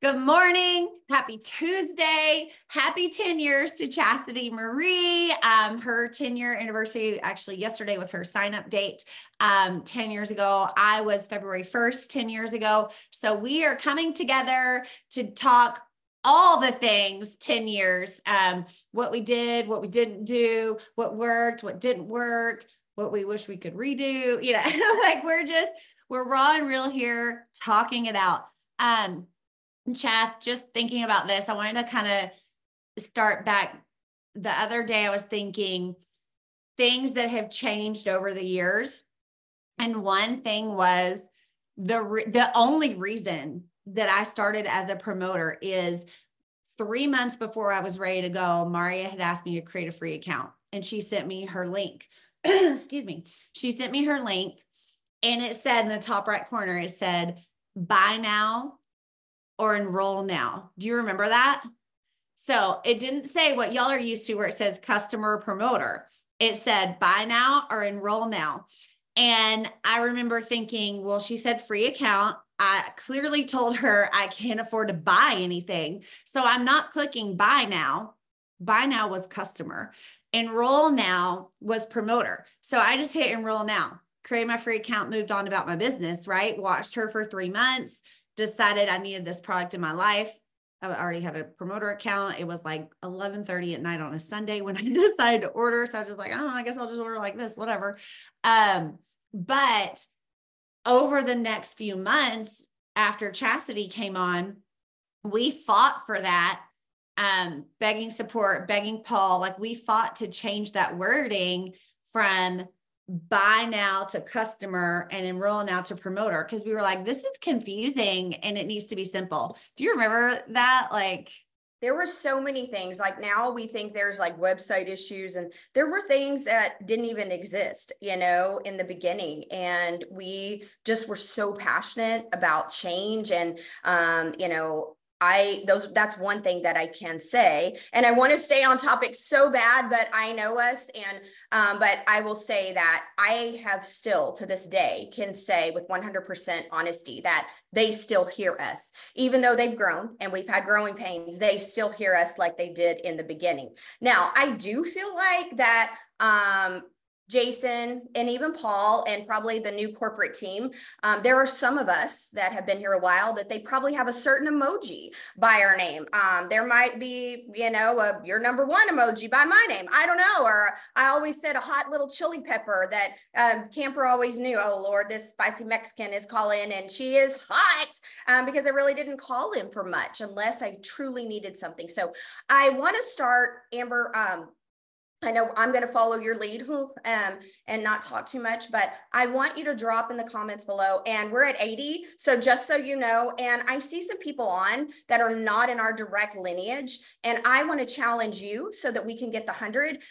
Good morning. Happy Tuesday. Happy 10 years to Chastity Marie. Her 10-year anniversary, actually yesterday was her sign-up date. 10 years ago, I was February 1st, 10 years ago. So we are coming together to talk all the things 10 years, what we did, what we didn't do, what worked, what didn't work, what we wish we could redo, like we're raw and real here talking it out. Chath, just thinking about this, I wanted to kind of start back. The other day, I was thinking things that have changed over the years. And one thing was the only reason that I started as a promoter is 3 months before I was ready to go, Maria had asked me to create a free account and she sent me her link. Excuse me. She sent me her link and it said in the top right corner, it said, buy now or enroll now. Do you remember that? So it didn't say what y'all are used to where it says customer promoter. It said buy now or enroll now. And I remember thinking, well, she said free account. I clearly told her I can't afford to buy anything. So I'm not clicking buy now. Buy now was customer. Enroll now was promoter. So I just hit enroll now, create my free account, moved on about my business, right? Watched her for 3 months, decided I needed this product in my life. I already had a promoter account. It was like 11:30 at night on a Sunday when I decided to order. So I was just like, I don't know, I guess I'll just order like this, whatever. But over the next few months after Chastity came on, we fought for that, begging support, begging Paul, like we fought to change that wording from buy now to customer and enroll now to promoter. Cause we were like, this is confusing and it needs to be simple. Do you remember that? Like there were so many things. Like now we think there's like website issues and there were things that didn't even exist, in the beginning. And we just were so passionate about change and, that's one thing that I can say, and I want to stay on topic so bad, but I know us. And, but I will say that I have still to this day can say with 100% honesty that they still hear us, even though they've grown and we've had growing pains, they still hear us like they did in the beginning. Now, I do feel like that, Jason and even Paul and probably the new corporate team, there are some of us that have been here a while that they probably have a certain emoji by our name. There might be, your number one emoji by my name. I don't know. Or I always said a hot little chili pepper that Camper always knew, oh Lord, this spicy Mexican is calling and she is hot, because I really didn't call him for much unless I truly needed something. So I want to start, Amber, I know I'm going to follow your lead and not talk too much, but I want you to drop in the comments below. And we're at 80. So just so you know, and I see some people on that are not in our direct lineage. And I want to challenge you so that we can get the 100.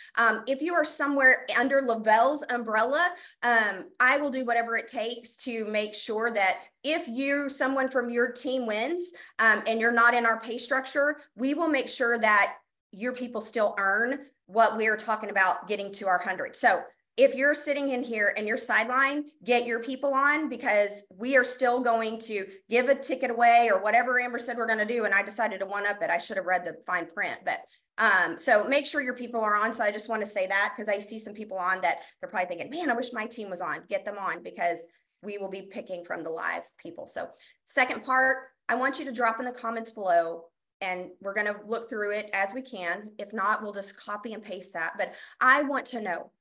If you are somewhere under Lavelle's umbrella, I will do whatever it takes to make sure that if someone from your team wins and you're not in our pay structure, we will make sure that your people still earn what we're talking about getting to our 100. So if you're sitting in here and you're sideline, get your people on, because we are still going to give a ticket away or whatever Amber said we're going to do. And I decided to one up it. I should have read the fine print, but so make sure your people are on. So I just want to say that because I see some people on that they're probably thinking, man, I wish my team was on. Get them on, because we will be picking from the live people. So second part, I want you to drop in the comments below, and we're going to look through it as we can. If not, we'll just copy and paste that. But I want to know.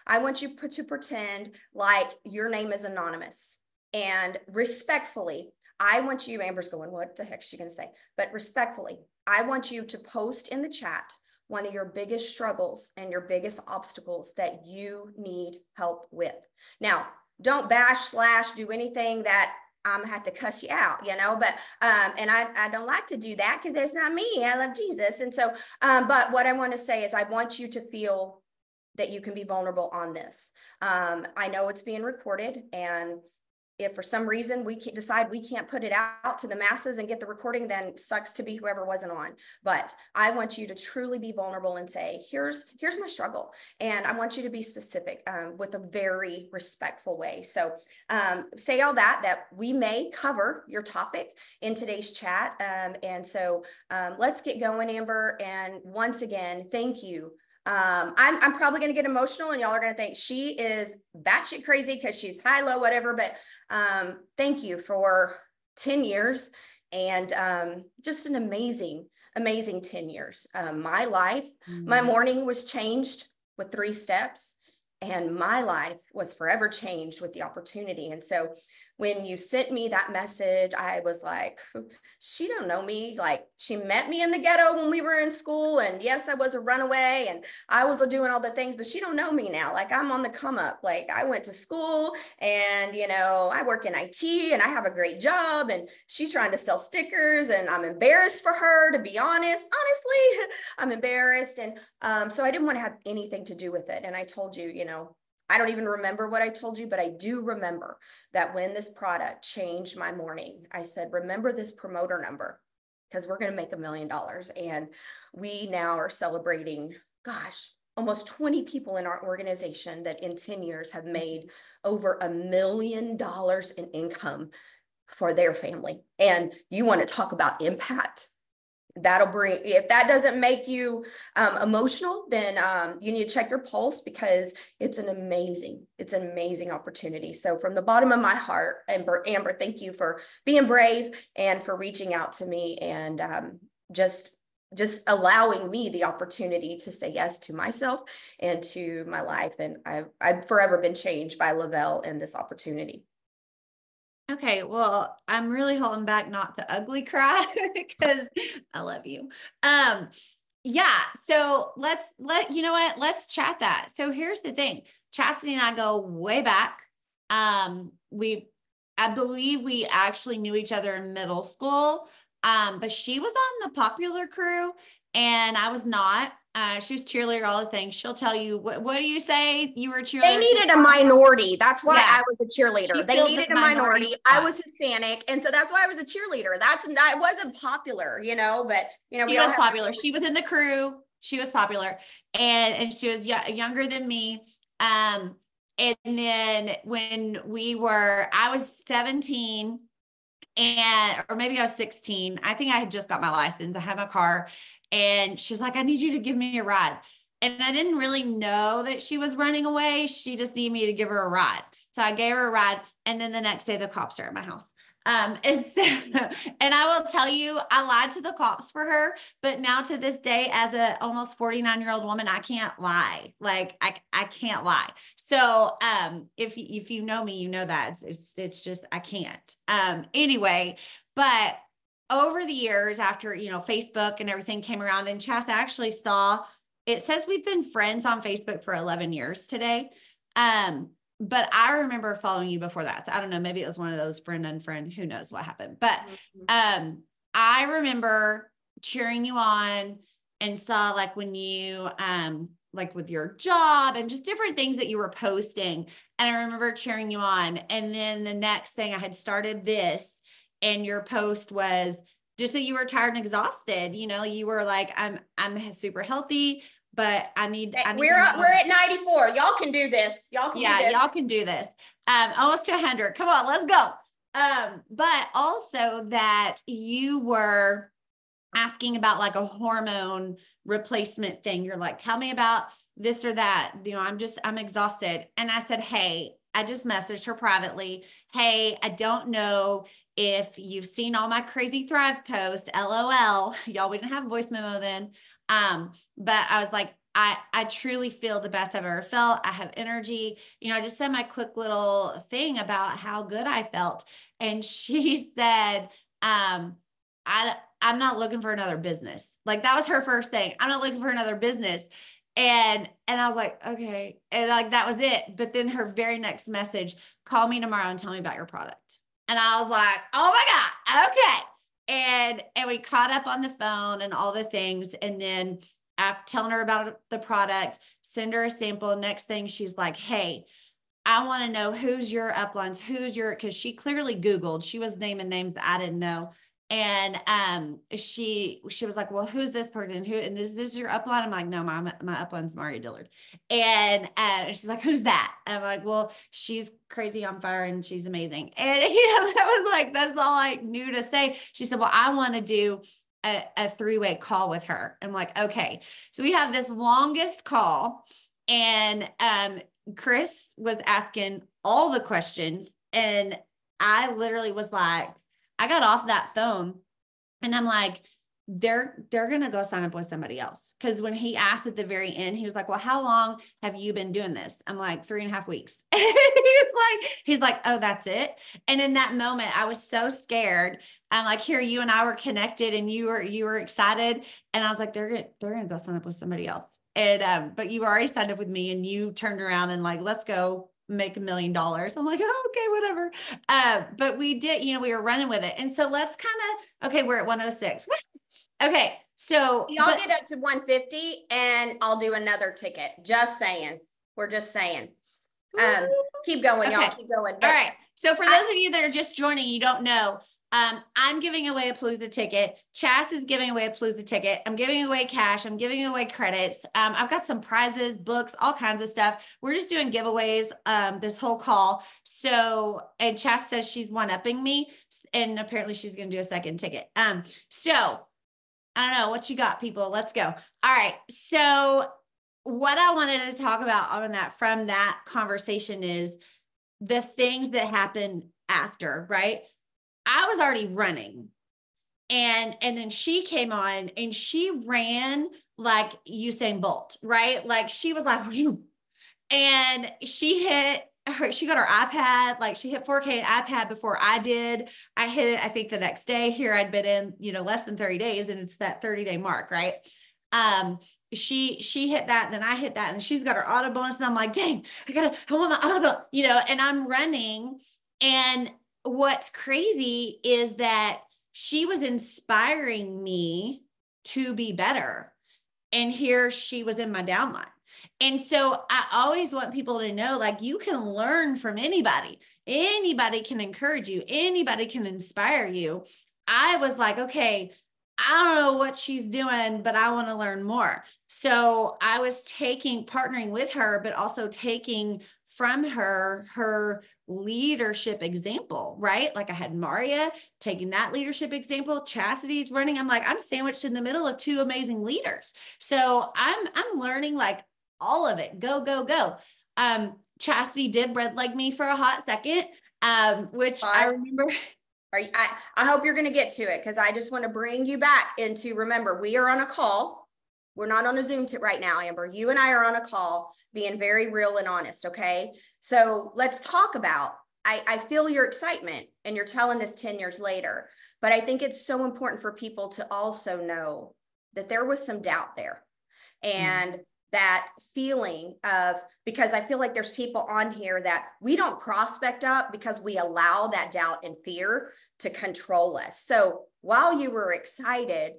I want you to pretend like your name is anonymous. And respectfully, I want you, Amber's going, what the heck is she going to say? But respectfully, I want you to post in the chat one of your biggest struggles and your biggest obstacles that you need help with. Now, don't bash, do anything that have to cuss you out, but, and I don't like to do that because that's not me. I love Jesus. And so, but what I want to say is I want you to feel that you can be vulnerable on this. I know it's being recorded and if for some reason we can't decide we can't put it out to the masses and get the recording, then sucks to be whoever wasn't on. But I want you to truly be vulnerable and say, here's my struggle. And I want you to be specific with a very respectful way. So say all that we may cover your topic in today's chat. And so let's get going, Amber. And once again, thank you. I'm probably going to get emotional and y'all are going to think she is batshit crazy because she's high, low, whatever. But thank you for 10 years and just an amazing 10 years. My life, my morning was changed with 3 steps and my life was forever changed with the opportunity. And so when you sent me that message, I was like, she don't know me. Like she met me in the ghetto when we were in school. And yes, I was a runaway and I was doing all the things, but she don't know me now. Like I'm on the come up. Like I went to school and, you know, I work in IT and I have a great job and she's trying to sell stickers and I'm embarrassed for her, to be honest. Honestly, I'm embarrassed. And so I didn't want to have anything to do with it. And I told you, you know, I don't even remember what I told you, but I do remember that when this product changed my morning, I said, remember this promoter number because we're going to make $1 million. And we now are celebrating, gosh, almost 20 people in our organization that in 10 years have made over $1 million in income for their family. And you want to talk about impact? That'll bring, if that doesn't make you emotional, then you need to check your pulse because it's an amazing opportunity. So from the bottom of my heart, Amber, thank you for being brave and for reaching out to me and just allowing me the opportunity to say yes to myself and to my life. And I've forever been changed by Lavelle and this opportunity. Okay, well, I'm really holding back not to ugly cry because I love you. Yeah, so you know what? Let's chat that. So here's the thing. Chastity and I go way back. I believe we actually knew each other in middle school. But she was on the popular crew and I was not. She was cheerleader, all the things. She'll tell you, what do you say? You were a cheerleader. They needed a minority. That's why I was a cheerleader. They needed a minority. I was Hispanic. And so that's why I was a cheerleader. I wasn't popular, you know, but you know, she was popular. She was in the crew. She was popular and she was younger than me. And then when I was 17 or maybe I was 16. I think I had just got my license. I had my car and she's like, I need you to give me a ride. And I didn't really know that she was running away. She just needed me to give her a ride. So I gave her a ride. And then the next day the cops are at my house. And I will tell you, I lied to the cops for her, but now to this day, as a almost 49-year-old woman, I can't lie. Like I can't lie. So, if you know me, you know that it's just, I can't, anyway, but over the years after, you know, Facebook and everything came around and Chas actually saw, it says we've been friends on Facebook for 11 years today. But I remember following you before that. So I don't know, maybe it was one of those friend unfriend, who knows what happened. But I remember cheering you on and saw like when you like with your job and just different things that you were posting. And I remember cheering you on. And then the next thing I had started this and your post was just that you were tired and exhausted. You know, you were like, I'm super healthy, but I need we're at 94. Y'all can do this. Y'all can do this. Almost to 100. Come on, let's go. But also that you were asking about like a hormone replacement thing. You're like, tell me about this or that. You know, I'm exhausted. And I said, hey, I just messaged her privately. Hey, I don't know if you've seen all my crazy Thrive posts, LOL. Y'all, we didn't have a voice memo then. But I was like, I truly feel the best I've ever felt. I have energy. You know, I just said my quick little thing about how good I felt. And she said, I'm not looking for another business. Like that was her first thing. I'm not looking for another business. And I was like, okay. And like, that was it. But then her very next message, call me tomorrow and tell me about your product. And I was like, oh my God. Okay. And we caught up on the phone and all the things. And then I'm telling her about the product, send her a sample. Next thing she's like, hey, I want to know who's your uplines, because she clearly Googled, she was naming names that I didn't know. And she was like, well, who's this person? Who, and this is your upline? I'm like, no, my upline's Maria Dillard. And she's like, who's that? I'm like, well, she's crazy on fire and she's amazing. And that was like, that's all I knew to say. She said, well, I want to do a three-way call with her. I'm like, okay. So we have this longest call, and Chris was asking all the questions, and I literally was like, I got off that phone and I'm like, they're going to go sign up with somebody else. Cause when he asked at the very end, he was like, well, how long have you been doing this? I'm like, 3.5 weeks. he's like, oh, that's it. And in that moment, I was so scared. I'm like, here, you and I were connected and you were excited. And I was like, they're going to go sign up with somebody else. And, but you already signed up with me, and you turned around and like, let's go make $1 million. I'm like, oh, okay, whatever. But we did, we were running with it. And so let's okay, we're at 106. Okay. So y'all get up to 150 and I'll do another ticket. Just saying. We're just saying. Keep going, y'all. Keep going. All right. So for those of you that are just joining, you don't know, I'm giving away a Palooza ticket. Chas is giving away a Palooza ticket. I'm giving away cash. I'm giving away credits. I've got some prizes, books, all kinds of stuff. We're just doing giveaways this whole call. So, and Chas says she's one-upping me, and apparently she's going to do a second ticket. So I don't know what you got, people. Let's go. All right. So what I wanted to talk about from that conversation is the things that happen after, right? I was already running, and then she came on and she ran like Usain Bolt, right? Like she was like, and she got her iPad, like she hit 4K iPad before I did. I hit it, I think the next day. Here I'd been in, less than 30 days, and it's that 30-day mark, right? She hit that, and then I hit that, and she's got her auto bonus, and I'm like, dang, I want my auto bonus, and I'm running. And what's crazy is that she was inspiring me to be better. And here she was in my downline. And so I always want people to know, like, you can learn from anybody. Anybody can encourage you. Anybody can inspire you. I was like, okay, I don't know what she's doing, but I want to learn more. So I was partnering with her, but also taking from her leadership example, right? Like I had Maria taking that leadership example, Chastity's running. I'm like, I'm sandwiched in the middle of two amazing leaders. So I'm learning like all of it. Go, go, go. Chastity did red leg me for a hot second, which I remember. I hope you're going to get to it, because I just want to bring you back into, remember, we are on a call. We're not on a Zoom right now, Amber. You and I are on a call, being very real and honest. Okay. So let's talk about, I feel your excitement, and you're telling this 10 years later, but I think it's so important for people to also know that there was some doubt there. And that feeling of, because I feel like there's people on here that we don't prospect up because we allow that doubt and fear to control us. So while you were excited,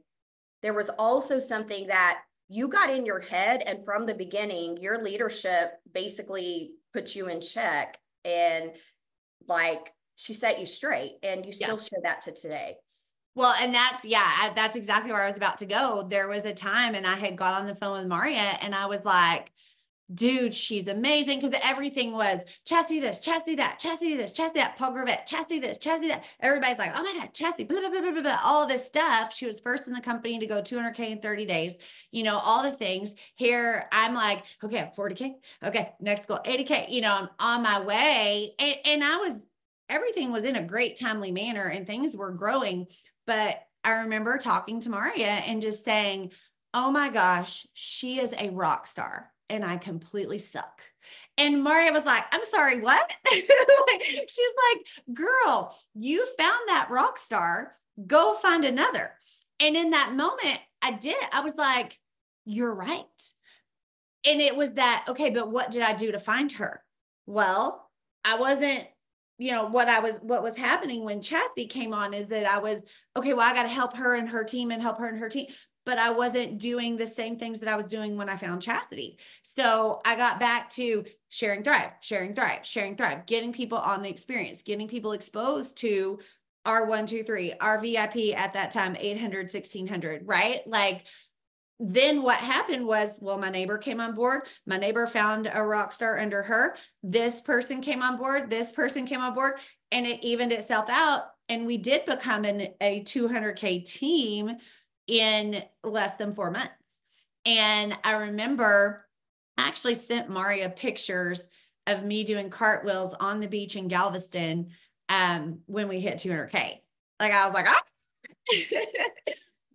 there was also something that you got in your head, and from the beginning, your leadership basically put you in check, and like she set you straight, and you still show that to today. Well, and that's exactly where I was about to go. There was a time, and I had got on the phone with Maria, and I was like, dude, she's amazing. Because everything was Chastity this, Chastity that, Chastity this, Chastity that, Paul Gravett, Chastity this, Chastity that. Everybody's like, oh my God, Chastity, blah, blah, blah, blah, blah, all this stuff. She was first in the company to go 200K in 30 days, all the things. Here, I'm like, okay, 40K. Okay, next goal, 80K. I'm on my way. And everything was in a great timely manner, and things were growing. But I remember talking to Maria and just saying, oh my gosh, she is a rock star, and I completely suck. And Maria was like, I'm sorry, what? She's like, girl, you found that rock star, go find another. And in that moment, I was like, you're right. And it was that, okay, but what did I do to find her? Well, I wasn't, what was happening when Chastity came on is that I was, okay, well, I got to help her and her team and help her and her team. but I wasn't doing the same things that I was doing when I found Chastity. So I got back to sharing Thrive, sharing Thrive, sharing Thrive, getting people on the experience, getting people exposed to our 123, our VIP at that time, 800, 1600, right? Like, then what happened was, well, my neighbor came on board. My neighbor found a rock star under her. This person came on board. This person came on board, and it evened itself out. And we did become a 200K team in less than 4 months. And I remember I actually sent Maria pictures of me doing cartwheels on the beach in Galveston when we hit 200K. Like, I was like, ah.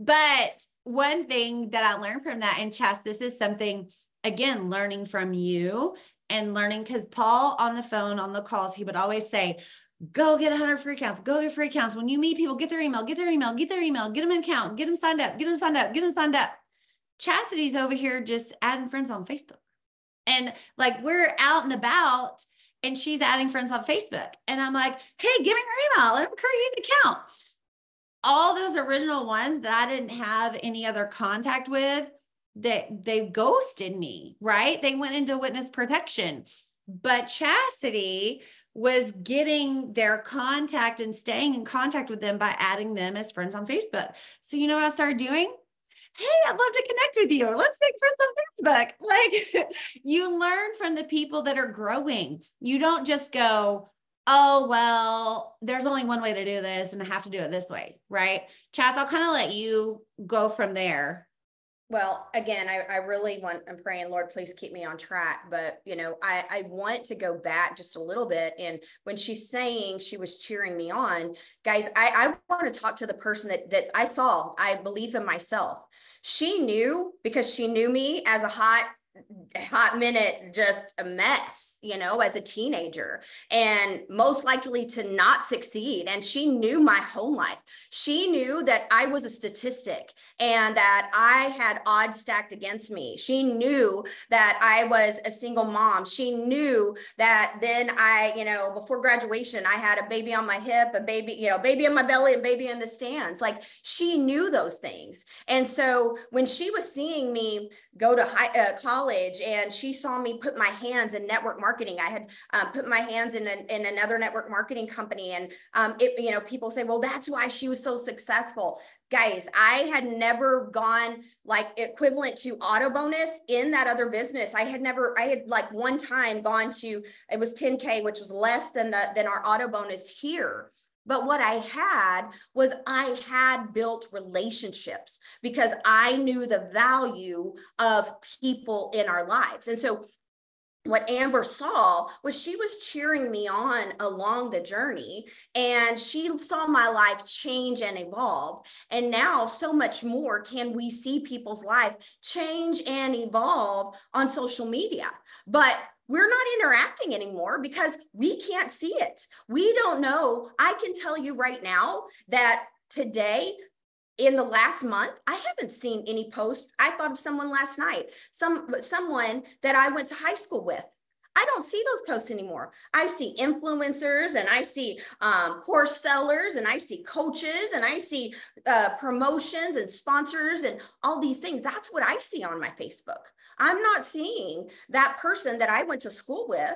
But one thing that I learned from that, and Chas, this is something, again, learning from you and learning, because Paul on the phone, on the calls, he would always say, go get 100 free accounts, go get free accounts. When you meet people, get their email, get their email, get their email, get them an account, get them signed up, get them signed up, get them signed up. Chastity's over here just adding friends on Facebook. And like, we're out and about and she's adding friends on Facebook. And I'm like, hey, give me your email. Let me create an account. All those original ones that I didn't have any other contact with, that they ghosted me, right? They went into witness protection. But Chastity was getting their contact and staying in contact with them by adding them as friends on Facebook. So you know what I started doing? Hey, I'd love to connect with you. Let's make friends on Facebook. Like, you learn from the people that are growing. You don't just go, oh, well, there's only one way to do this and I have to do it this way, right? Chas, I'll kind of let you go from there. Well, again, I really I'm praying, Lord, please keep me on track. But, you know, I want to go back just a little bit. And when she's saying she was cheering me on, guys, I want to talk to the person that I saw. I believe in myself. She knew, because she knew me as a hot minute, just a mess, you know, as a teenager, and most likely to not succeed. And she knew my whole life. She knew that I was a statistic and that I had odds stacked against me. She knew that I was a single mom. She knew that then I, you know, before graduation, I had a baby on my hip, a baby, you know, baby in my belly and baby in the stands. Like, she knew those things. And so when she was seeing me go to college, and she saw me put my hands in network marketing. I had put my hands in another network marketing company, and you know, people say, well, that's why she was so successful. Guys, I had never gone like equivalent to auto bonus in that other business. I had like one time gone to, it was 10K, which was less than our auto bonus here. But what I had was, I had built relationships because I knew the value of people in our lives. And so what Amber saw was, she was cheering me on along the journey, and she saw my life change and evolve. And now so much more can we see people's life change and evolve on social media. But we're not interacting anymore because we can't see it. We don't know. I can tell you right now that today, in the last month, I haven't seen any post. I thought of someone last night, someone that I went to high school with. I don't see those posts anymore. I see influencers, and I see course sellers, and I see coaches, and I see promotions and sponsors and all these things. That's what I see on my Facebook. I'm not seeing that person that I went to school with,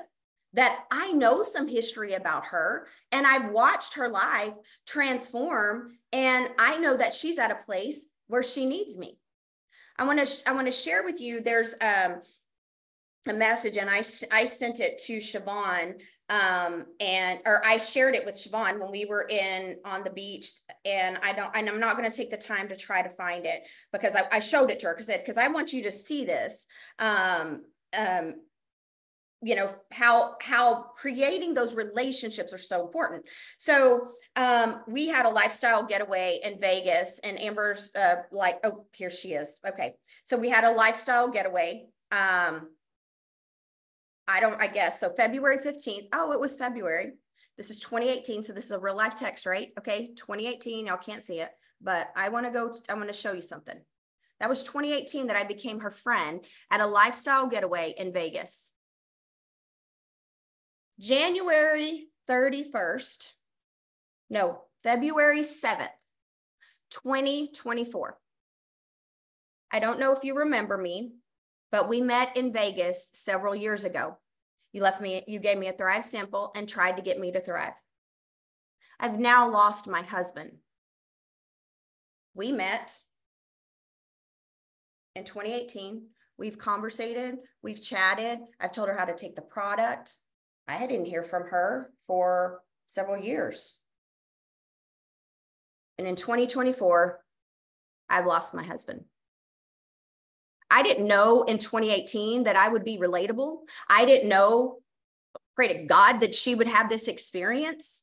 that I know some history about her, and I've watched her life transform, and I know that she's at a place where she needs me. I want to share with you, there's a message, and I sent it to Siobhan, or I shared it with Siobhan when we were on the beach, and I'm not going to take the time to try to find it, because I showed it to her because I want you to see this. You know, how creating those relationships are so important. So we had a lifestyle getaway in Vegas, and Amber's like, oh, here she is. Okay. So we had a lifestyle getaway. I guess. So February 15th. Oh, it was February. This is 2018. So this is a real life text, right? Okay. 2018. Y'all can't see it, but I want to show you something. That was 2018 that I became her friend at a lifestyle getaway in Vegas. January 31st, no, February 7th, 2024. I don't know if you remember me, but we met in Vegas several years ago. You gave me a Thrive sample and tried to get me to thrive. I've now lost my husband. We met in 2018. We've conversated, we've chatted. I've told her how to take the product. I didn't hear from her for several years. And in 2024, I've lost my husband. I didn't know in 2018 that I would be relatable. I didn't know, pray to God, that she would have this experience.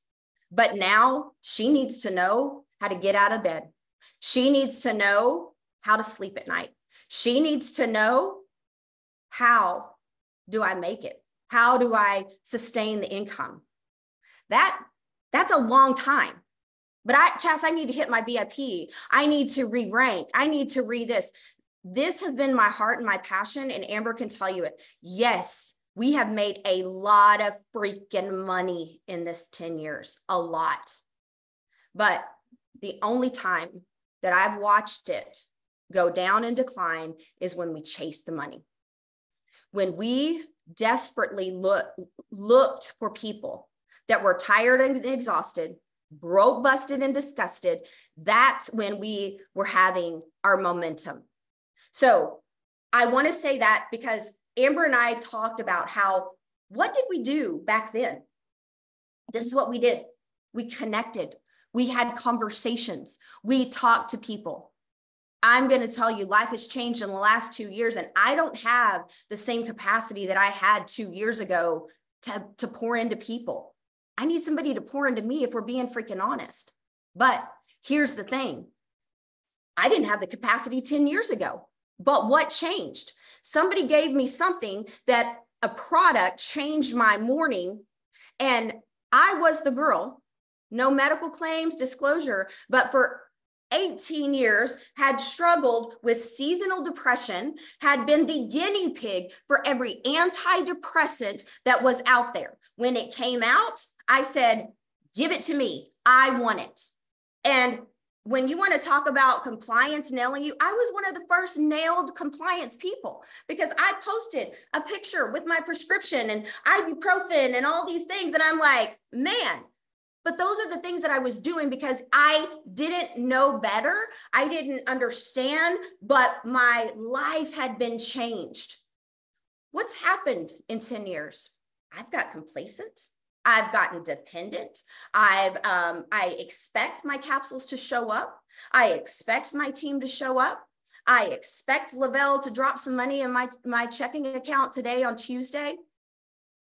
But now she needs to know how to get out of bed. She needs to know how to sleep at night. She needs to know, how do I make it? How do I sustain the income? That's a long time. But Chas, I need to hit my VIP. I need to re-rank. I need to read this. This has been my heart and my passion, and Amber can tell you it. Yes, we have made a lot of freaking money in this 10 years, a lot. But the only time that I've watched it go down and decline is when we chase the money. When we desperately looked for people that were tired and exhausted, broke, busted, and disgusted, that's when we were having our momentum. So I want to say that because Amber and I talked about what did we do back then? This is what we did. We connected. We had conversations. We talked to people. I'm going to tell you, life has changed in the last 2 years, and I don't have the same capacity that I had 2 years ago to pour into people. I need somebody to pour into me if we're being freaking honest. But here's the thing. I didn't have the capacity 10 years ago. But what changed? Somebody gave me something, that a product changed my morning, and I was the girl, no medical claims, disclosure, but for 18 years had struggled with seasonal depression, had been the guinea pig for every antidepressant that was out there. When it came out, I said, give it to me. I want it. And when you want to talk about compliance nailing you, I was one of the first nailed compliance people, because I posted a picture with my prescription and ibuprofen and all these things. And I'm like, man, but those are the things that I was doing because I didn't know better. I didn't understand, but my life had been changed. What's happened in 10 years? I've got complacent. I've gotten dependent. I expect my capsules to show up. I expect my team to show up. I expect Lavelle to drop some money in my checking account today on Tuesday.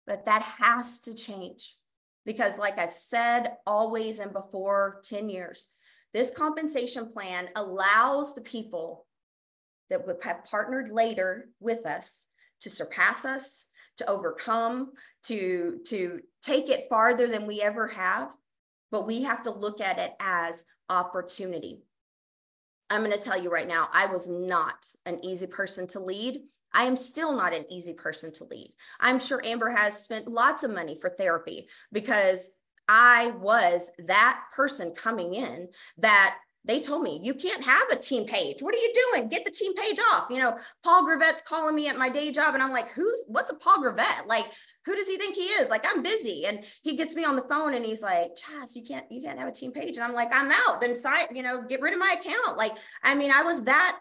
But that has to change, because like I've said always and before, 10 years, this compensation plan allows the people that would have partnered later with us to surpass us, to overcome, to take it farther than we ever have. But we have to look at it as opportunity. I'm going to tell you right now, I was not an easy person to lead. I am still not an easy person to lead. I'm sure Amber has spent lots of money for therapy, because I was that person coming in that they told me, you can't have a team page. What are you doing? Get the team page off. You know, Paul Gravette's calling me at my day job. And I'm like, what's a Paul Gravette? Like, who does he think he is? Like, I'm busy. And he gets me on the phone and he's like, Chas, you can't have a team page. And I'm like, I'm out. Then get rid of my account. Like, I mean, I was that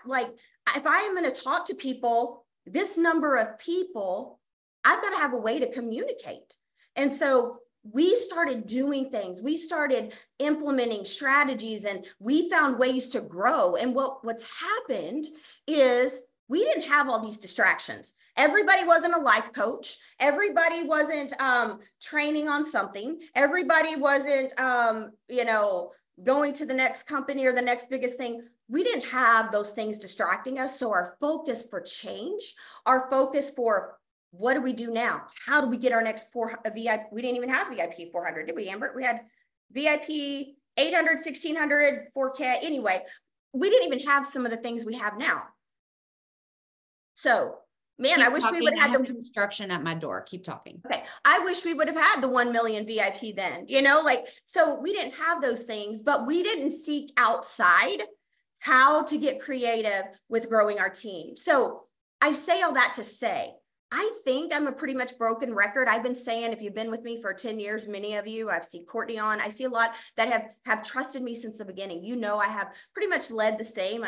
like, if I am going to talk to people, this number of people, I've got to have a way to communicate. And so we started doing things. We started implementing strategies, and we found ways to grow. And what's happened is we didn't have all these distractions. Everybody wasn't a life coach. Everybody wasn't training on something. Everybody wasn't, going to the next company or the next biggest thing. We didn't have those things distracting us. So our focus for change, our focus for what do we do now? How do we get our next VIP? We didn't even have VIP 400, did we, Amber? We had VIP 800, 1600, 4K. Anyway, we didn't even have some of the things we have now. So, man, Keep I wish talking. we would have had the construction at my door. Keep talking. Okay. I wish we would have had the 1 million VIP then, so we didn't have those things, but we didn't seek outside how to get creative with growing our team. So I say all that to say, I think I'm a pretty much broken record. I've been saying, if you've been with me for 10 years, many of you, I've seen Courtney on, I see a lot that have trusted me since the beginning. You know, I have pretty much led the same.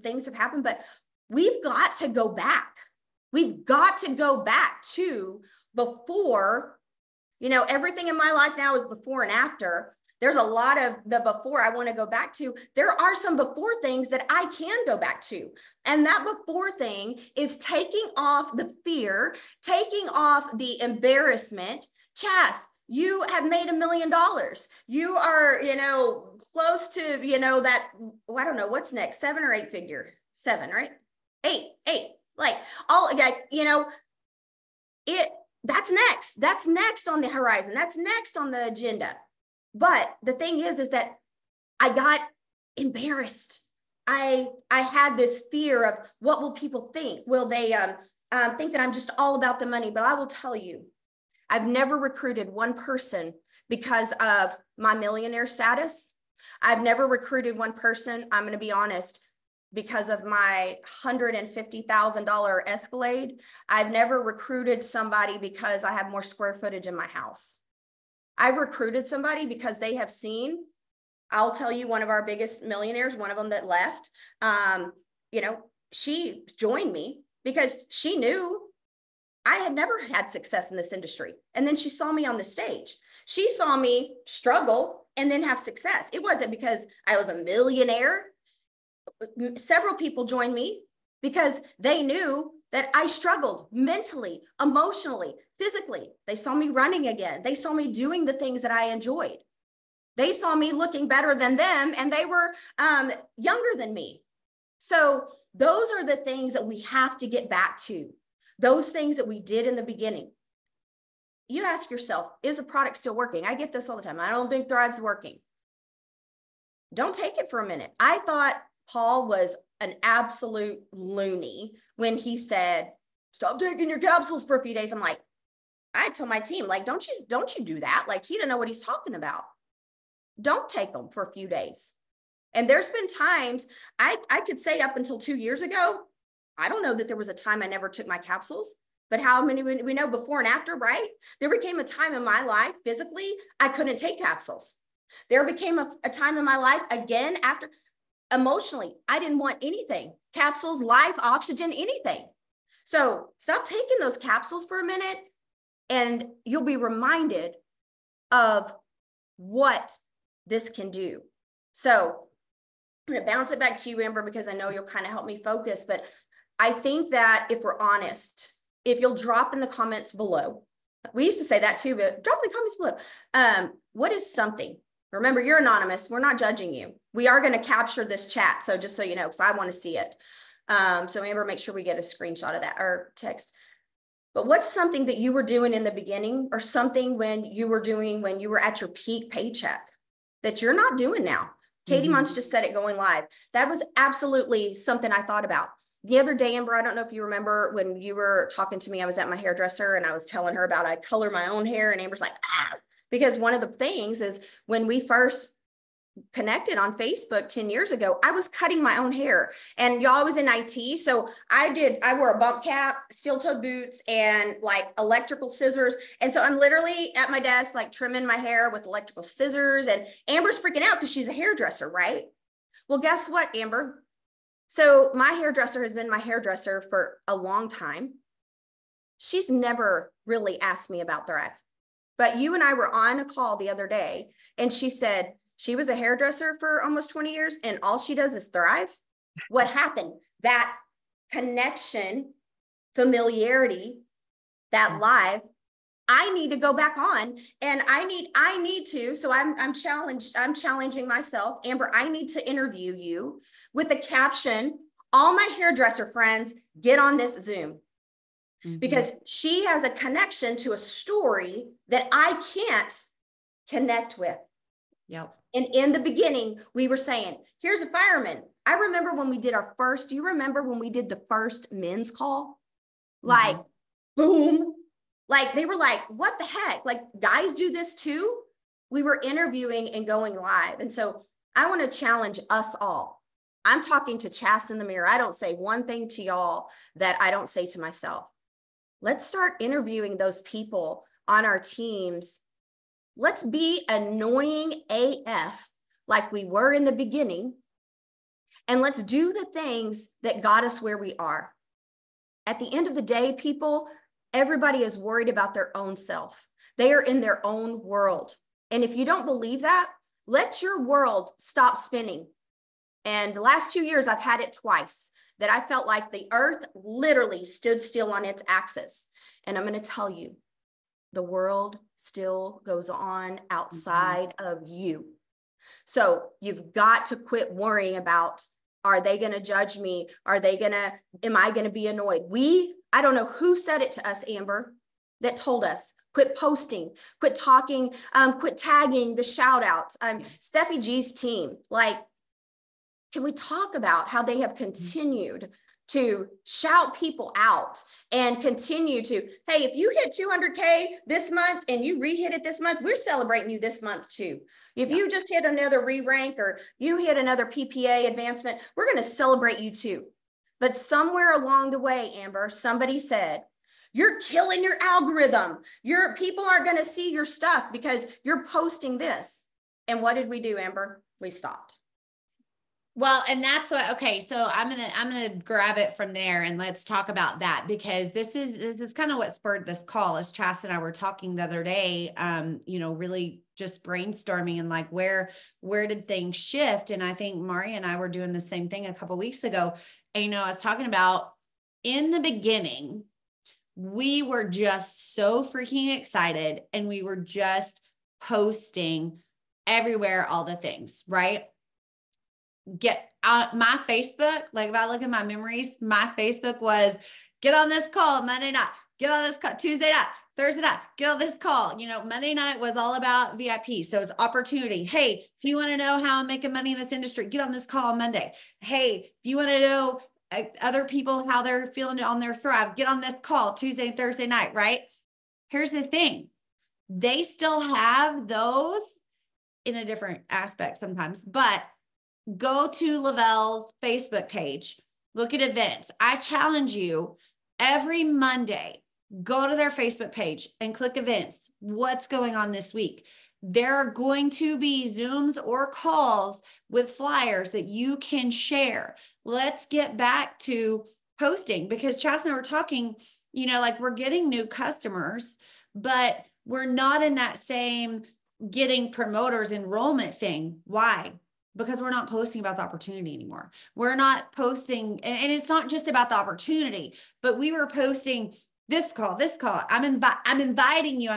Things have happened, but we've got to go back. We've got to go back to before, everything in my life now is before and after. There's a lot of the before I want to go back to. There are some before things that I can go back to. And that before thing is taking off the fear, taking off the embarrassment. Chas, you have made $1 million. You are, close to, that, I don't know, what's next, 7 or 8 figure, 7, right? 8, like all, that's next on the horizon. That's next on the agenda. But the thing is that I got embarrassed. I had this fear of, what will people think? Will they think that I'm just all about the money? But I will tell you, I've never recruited one person because of my millionaire status. I've never recruited one person, I'm going to be honest, because of my $150,000 Escalade. I've never recruited somebody because I have more square footage in my house. I've recruited somebody because they have seen, I'll tell you, one of our biggest millionaires, one of them that left, she joined me because she knew I had never had success in this industry. And then she saw me on the stage. She saw me struggle and then have success. It wasn't because I was a millionaire. Several people joined me because they knew that I struggled mentally, emotionally, physically. They saw me running again. They saw me doing the things that I enjoyed. They saw me looking better than them, and they were younger than me. So those are the things that we have to get back to. Those things that we did in the beginning. You ask yourself, is the product still working? I get this all the time. I don't think Thrive's working. Don't take it for a minute. I thought Paul was an absolute loony when he said, stop taking your capsules for a few days. I'm like, I told my team, like, don't you do that. Like, he didn't know what he's talking about. Don't take them for a few days. And there's been times I could say up until 2 years ago, I don't know that there was a time I never took my capsules, but how many we know before and after, right? There became a time in my life physically, I couldn't take capsules. There became a time in my life again after. Emotionally, I didn't want anything, capsules, life, oxygen, anything. So stop taking those capsules for a minute and you'll be reminded of what this can do. So I'm going to bounce it back to you, Amber, because I know you'll kind of help me focus. But I think that if we're honest, if you'll drop in the comments below, we used to say that too, but drop in the comments below. What is something? Remember, you're anonymous. We're not judging you. We are going to capture this chat. So just so you know, because I want to see it. So Amber, make sure we get a screenshot of that or text. But what's something that you were doing in the beginning, or something when you were at your peak paycheck that you're not doing now? Katie Munch just said it going live. That was absolutely something I thought about. The other day, Amber, I don't know if you remember when you were talking to me, I was at my hairdresser and I was telling her about, I color my own hair, and Amber's like, because one of the things is when we first connected on Facebook 10 years ago, I was cutting my own hair, and y'all, was in IT. So I wore a bump cap, steel-toed boots, and like electrical scissors. And so I'm literally at my desk, like trimming my hair with electrical scissors, and Amber's freaking out because she's a hairdresser, right? Well, guess what, Amber? So my hairdresser has been my hairdresser for a long time. She's never really asked me about Thrive. But you and I were on a call the other day, and she said she was a hairdresser for almost 20 years and all she does is Thrive. What happened? That connection, familiarity, that live, I need to go back on, and I need to, so I'm challenging myself. Amber, I need to interview you with the caption, all my hairdresser friends, get on this Zoom. Because she has a connection to a story that I can't connect with. Yep. And in the beginning, we were saying, here's a fireman. I remember when we did do you remember when we did the first men's call? Like, boom. Like, they were like, what the heck? Like, guys do this too? We were interviewing and going live. And so I want to challenge us all. I'm talking to Chas in the mirror. I don't say one thing to y'all that I don't say to myself. Let's start interviewing those people on our teams. Let's be annoying AF like we were in the beginning. And let's do the things that got us where we are. At the end of the day, people, everybody is worried about their own self. They are in their own world. And if you don't believe that, let your world stop spinning. And the last 2 years, I've had it twice that I felt like the earth literally stood still on its axis. And I'm going to tell you, the world still goes on outside of you. So you've got to quit worrying about, are they going to judge me? Am I going to be annoyed? I don't know who said it to us, Amber, that told us, quit posting, quit talking, quit tagging the shout outs. Steffi G's team, like, can we talk about how they have continued to shout people out and continue to, hey, if you hit 200K this month and you re-hit it this month, we're celebrating you this month too. If you just hit another re-rank or you hit another PPA advancement, we're going to celebrate you too. But somewhere along the way, Amber, somebody said, you're killing your algorithm. People aren't going to see your stuff because you're posting this. And what did we do, Amber? We stopped. Well, and that's what, okay. So I'm going to grab it from there and let's talk about that, because this is kind of what spurred this call. As Chas and I were talking the other day, really just brainstorming and like, where did things shift? And I think Mari and I were doing the same thing a couple of weeks ago. And, I was talking about in the beginning, we were just so freaking excited and we were just posting everywhere, all the things, right? Get my Facebook, like if I look at my memories, my Facebook was get on this call Monday night, get on this call Tuesday night, Thursday night, get on this call. Monday night was all about VIP. So it's opportunity. Hey, if you want to know how I'm making money in this industry, get on this call on Monday. Hey, if you want to know other people, how they're feeling on their Thrive, get on this call Tuesday and Thursday night, right? Here's the thing. They still have those in a different aspect sometimes, but go to Level's Facebook page, look at events. I challenge you every Monday, go to their Facebook page and click events. What's going on this week? There are going to be Zooms or calls with flyers that you can share. Let's get back to posting, because Chas and I were talking, like we're getting new customers, but we're not in that same getting promoters enrollment thing. Why? Because we're not posting about the opportunity anymore. We're not posting, and it's not just about the opportunity, but we were posting this call. I'm inviting you.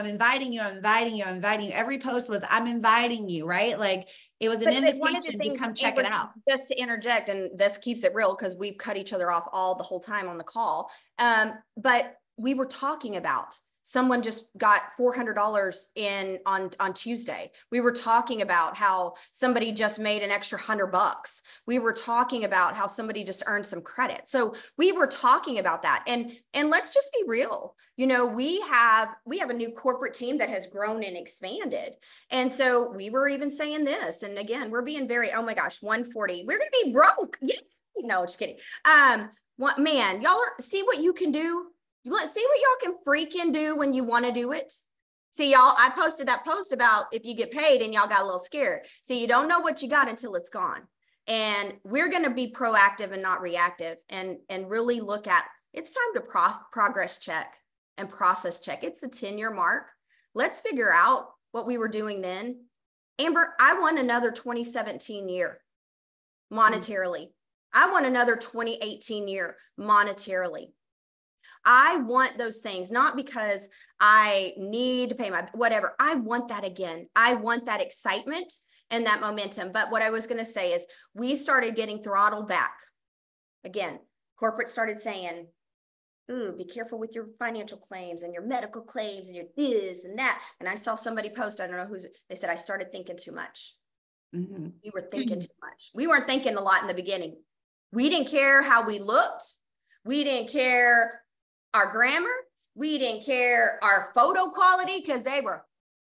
Every post was, I'm inviting you, right? Like it was an invitation to come check it out. Just to interject, and this keeps it real because we've cut each other off the whole time on the call. But we were talking about, someone just got $400 on Tuesday. We were talking about how somebody just made an extra $100. We were talking about how somebody just earned some credit. So we were talking about that. And let's just be real. We have a new corporate team that has grown and expanded. And so we were even saying this, and again, we're being very, oh my gosh, 140, we're going to be broke. Yeah. No, just kidding. Man, y'all see what you can do. Let's see what y'all can freaking do when you want to do it. See, y'all, I posted that post about if you get paid and y'all got a little scared. See, you don't know what you got until it's gone. And we're going to be proactive and not reactive, and really look at, it's time to progress check and process check. It's the 10-year mark. Let's figure out what we were doing then. Amber, I want another 2017 year monetarily. I want another 2018 year monetarily. I want those things, not because I need to pay my whatever. I want that again. I want that excitement and that momentum. But what I was going to say is we started getting throttled back. Again, corporate started saying, ooh, be careful with your financial claims and your medical claims and your this and that. And I saw somebody post, I don't know who, they said, I started thinking too much. Mm-hmm. We were thinking too much. We weren't thinking a lot in the beginning. We didn't care how we looked. We didn't care our grammar. We didn't care our photo quality, because they were,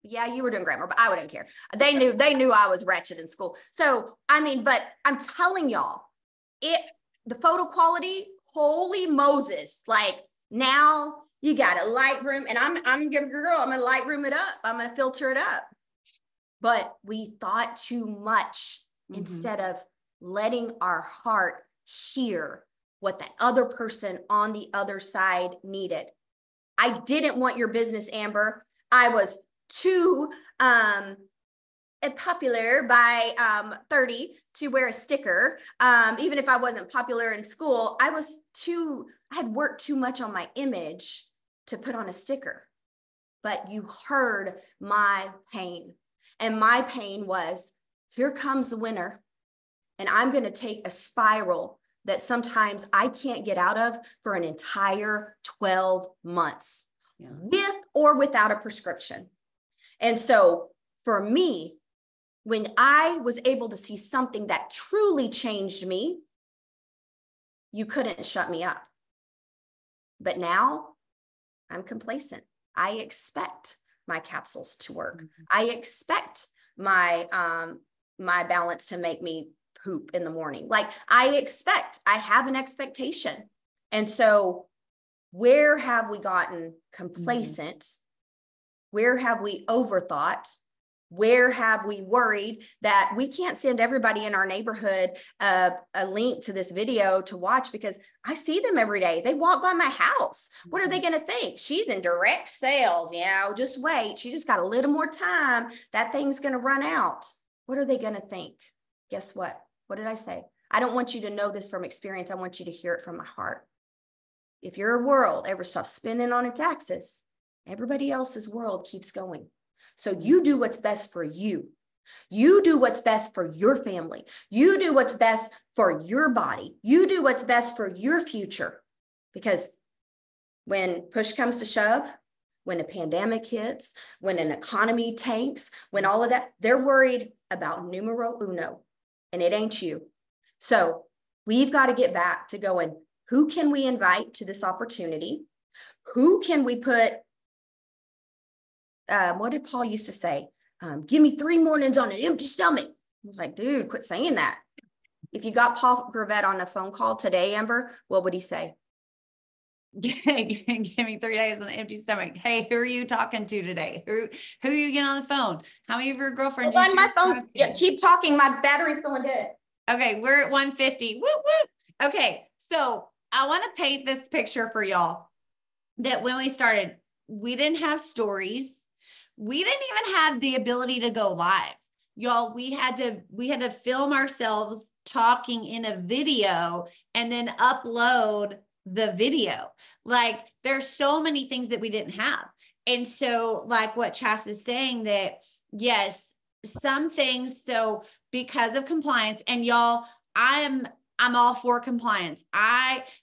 yeah, you were doing grammar, but I wouldn't care. They knew I was wretched in school. So, I mean, but I'm telling y'all, the photo quality, holy Moses, like now you got a Lightroom, and I'm a girl, I'm gonna Lightroom it up, I'm gonna filter it up. But we thought too much instead of letting our heart hear what the other person on the other side needed. I didn't want your business, Amber. I was too popular by 30 to wear a sticker. Even if I wasn't popular in school, I had worked too much on my image to put on a sticker. But you heard my pain. And my pain was, here comes the winter. And I'm going to take a spiral that sometimes I can't get out of for an entire 12 months, with or without a prescription. And so for me, when I was able to see something that truly changed me, you couldn't shut me up. But now I'm complacent. I expect my capsules to work. I expect my balance to make me poop in the morning. Like I have an expectation. And so where have we gotten complacent? Where have we overthought? Where have we worried that we can't send everybody in our neighborhood a link to this video to watch because I see them every day. They walk by my house. What are they going to think? She's in direct sales. Just wait. She just got a little more time. That thing's going to run out. What are they going to think? Guess what? What did I say? I don't want you to know this from experience. I want you to hear it from my heart. If your world ever stops spinning on its axis, everybody else's world keeps going. So you do what's best for you. You do what's best for your family. You do what's best for your body. You do what's best for your future. Because when push comes to shove, when a pandemic hits, when an economy tanks, when all of that, they're worried about numero uno, and it ain't you. So we've got to get back to going, who can we invite to this opportunity? Who can we put, what did Paul used to say? Give me 3 mornings on an empty stomach. I was like, dude, quit saying that. If you got Paul Gravett on a phone call today, Amber, what would he say? Give me 3 days on an empty stomach. Hey, who are you talking to today? Who are you getting on the phone? How many of your girlfriends? On my phone. Yeah, keep talking. My battery's going dead. Okay, we're at 150. Whoop, whoop. Okay, so I want to paint this picture for y'all that when we started, we didn't have stories. We didn't even have the ability to go live. Y'all, we had to film ourselves talking in a video and then upload the video. Like there's so many things that we didn't have. And so like what Chas is saying that yes, some things. So because of compliance, and y'all, I'm all for compliance.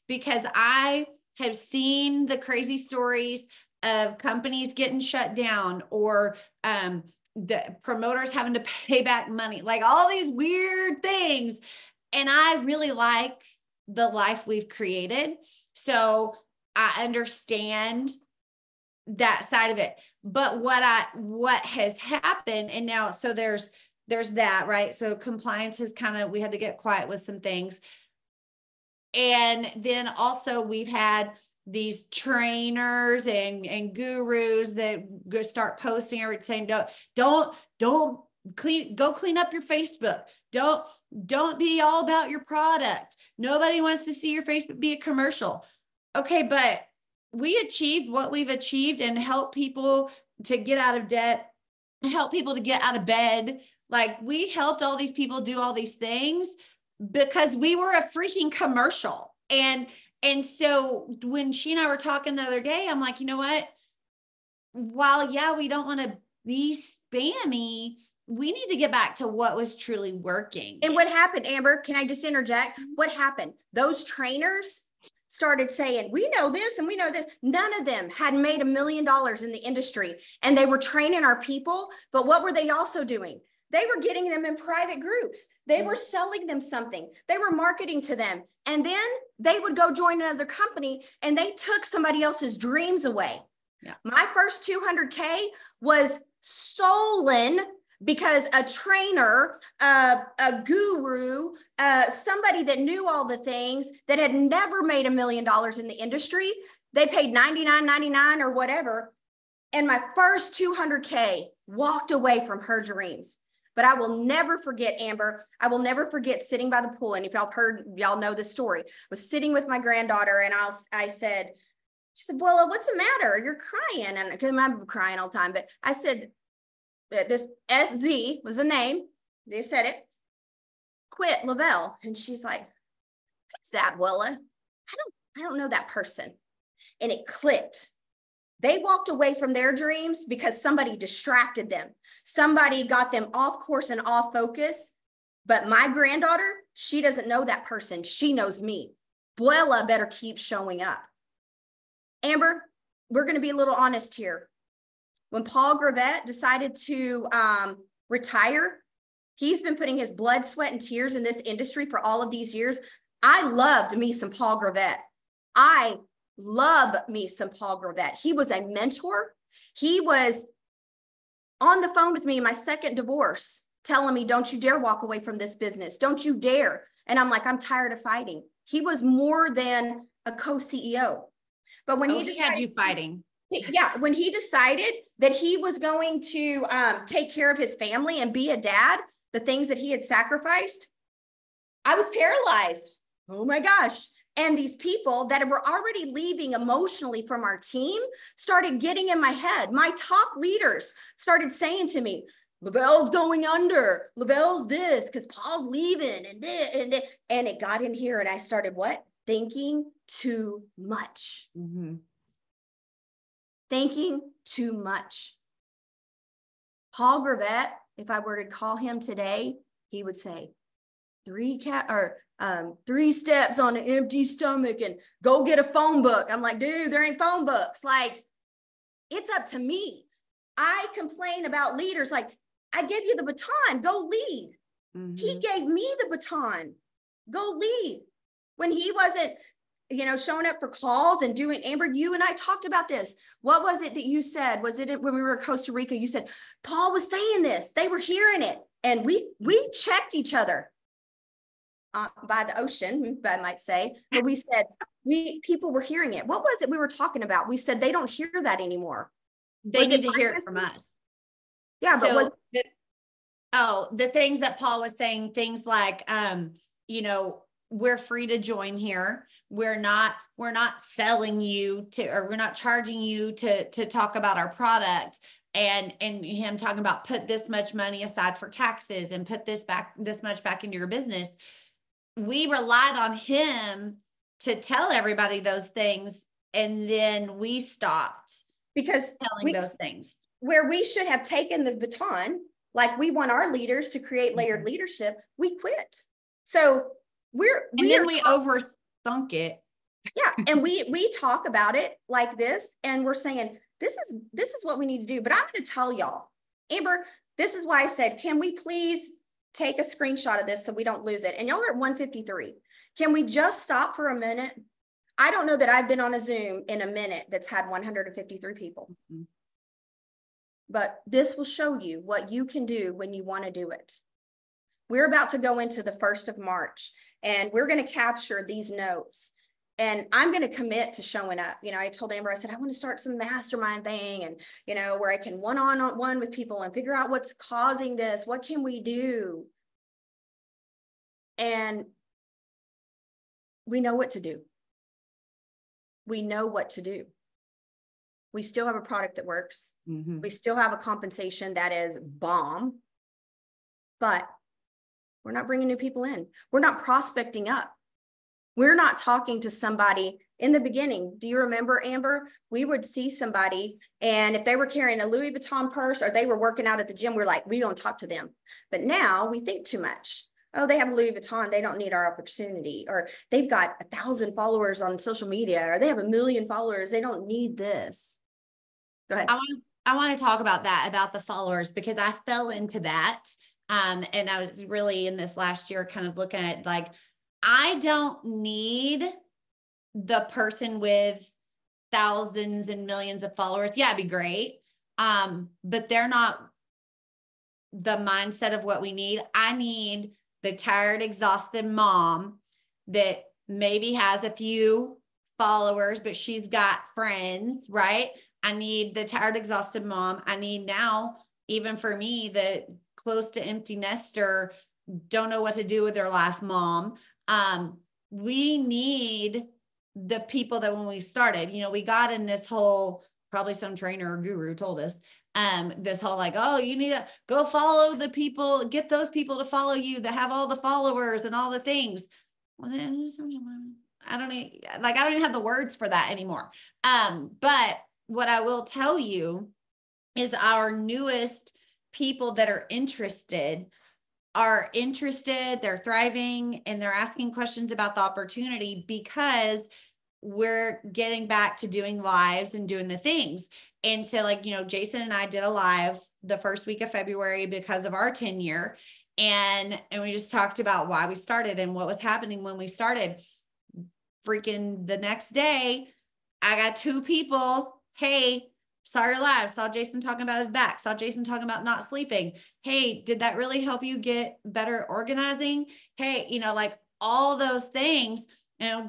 Because I have seen the crazy stories of companies getting shut down or the promoters having to pay back money, like all these weird things. And I really like the life we've created. So I understand that side of it. But what has happened, and now, so there's that, right? So compliance is we had to get quiet with some things. And then also we've had these trainers and gurus that start posting everything saying, don't go clean up your Facebook. Don't be all about your product. Nobody wants to see your Facebook be a commercial. Okay, but we achieved what we've achieved and help people to get out of debt, help people to get out of bed. Like we helped all these people do all these things because we were a freaking commercial. And so when she and I were talking the other day, I'm like, you know what? While, yeah, we don't want to be spammy, we need to get back to what was truly working. And what happened, Amber? Can I just interject? What happened? Those trainers started saying, we know this and we know this. None of them had made $1 million in the industry, and they were training our people. But what were they also doing? They were getting them in private groups. They were selling them something. They were marketing to them. And then they would go join another company and they took somebody else's dreams away. Yeah. My first 200K was stolen because a trainer, a guru, somebody that knew all the things that had never made $1 million in the industry, they paid $99.99 or whatever. And my first 200K walked away from her dreams. But I will never forget, Amber. I will never forget sitting by the pool. And if y'all know this story, I was sitting with my granddaughter and I said, she said, well, what's the matter? You're crying. And because I'm crying all the time, but I said, this SZ was the name. They said it. Quit Lavelle. And she's like, who's that, Willa? I don't know that person. And it clicked. They walked away from their dreams because somebody distracted them. Somebody got them off course and off focus. But my granddaughter, she doesn't know that person. She knows me. Buella better keep showing up. Amber, we're going to be a little honest here. When Paul Gravett decided to retire, he's been putting his blood, sweat, and tears in this industry for all of these years. I loved me some Paul Gravett. I love me some Paul Gravett. He was a mentor. He was on the phone with me in my second divorce, telling me, don't you dare walk away from this business. Don't you dare. And I'm like, I'm tired of fighting. He was more than a co-CEO. But when he had you fighting. Yeah, when he decided that he was going to take care of his family and be a dad, the things that he had sacrificed, I was paralyzed. Oh my gosh. And these people that were already leaving emotionally from our team started getting in my head. My top leaders started saying to me, Lavelle's going under. Lavelle's this because Paul's leaving and this and this. And it got in here and I started what? Thinking too much. Mm-hmm. Thinking too much. Paul Gravett, if I were to call him today, he would say, 3 steps on an empty stomach and go get a phone book. I'm like, dude, there ain't phone books. Like, it's up to me. I complain about leaders. Like, I give you the baton, go lead. Mm-hmm. He gave me the baton, go lead. When he wasn't, showing up for calls and doing, Amber, you and I talked about this. What was it that you said? Was it when we were in Costa Rica? You said, Paul was saying this. They were hearing it. And we checked each other. By the ocean, I might say, but we said people were hearing it. What was it we were talking about? We said they don't hear that anymore. They need to hear it from us. Yeah, but the things that Paul was saying, things like, we're free to join here. We're not selling you to, or we're not charging you to talk about our product. And him talking about put this much money aside for taxes and put this much back into your business. We relied on him to tell everybody those things. And then we stopped because telling those things where we should have taken the baton. Like we want our leaders to create layered leadership. We quit. So then we overthunk it. Yeah. And we talk about it like this, and we're saying, this is what we need to do. But I'm going to tell y'all, Amber, this is why I said, can we please take a screenshot of this so we don't lose it? And y'all are at 153. Can we just stop for a minute? I don't know that I've been on a Zoom in a minute that's had 153 people. Mm-hmm. But this will show you what you can do when you want to do it. We're about to go into the 1st of March, and we're going to capture these notes. And I'm going to commit to showing up. I told Amber, I said, I want to start some mastermind thing and, where I can one-on-one with people and figure out what's causing this. What can we do? And we know what to do. We know what to do. We still have a product that works. Mm-hmm. We still have a compensation that is bomb, but we're not bringing new people in. We're not prospecting up. We're not talking to somebody in the beginning. Do you remember, Amber? We would see somebody, and if they were carrying a Louis Vuitton purse or they were working out at the gym, we're like, we don't talk to them. But now we think too much. Oh, they have a Louis Vuitton. They don't need our opportunity. Or they've got 1,000 followers on social media, or they have 1 million followers. They don't need this. Go ahead. I want to talk about that, about the followers, because I fell into that. And I was really in this last year kind of looking at like, I don't need the person with thousands and millions of followers. Yeah, it'd be great. But they're not the mindset of what we need. I need the tired, exhausted mom that maybe has a few followers, but she's got friends, right? I need the tired, exhausted mom. I need now, even for me, the close to empty nester, don't know what to do with their life mom. We need the people that when we started, we got in this whole, probably some trainer or guru told us, this whole like, oh, you need to go follow the people, get those people to follow you that have all the followers and all the things. Well, then I don't even have the words for that anymore. But what I will tell you is our newest people that are interested, they're thriving, and they're asking questions about the opportunity because we're getting back to doing lives and doing the things. And so Jason and I did a live the first week of February because of our 10-year. And we just talked about why we started and what was happening when we started. Freaking the next day, I got 2 people. Hey, saw your live, saw Jason talking about his back, saw Jason talking about not sleeping. Hey, did that really help you get better organizing? Hey, all those things.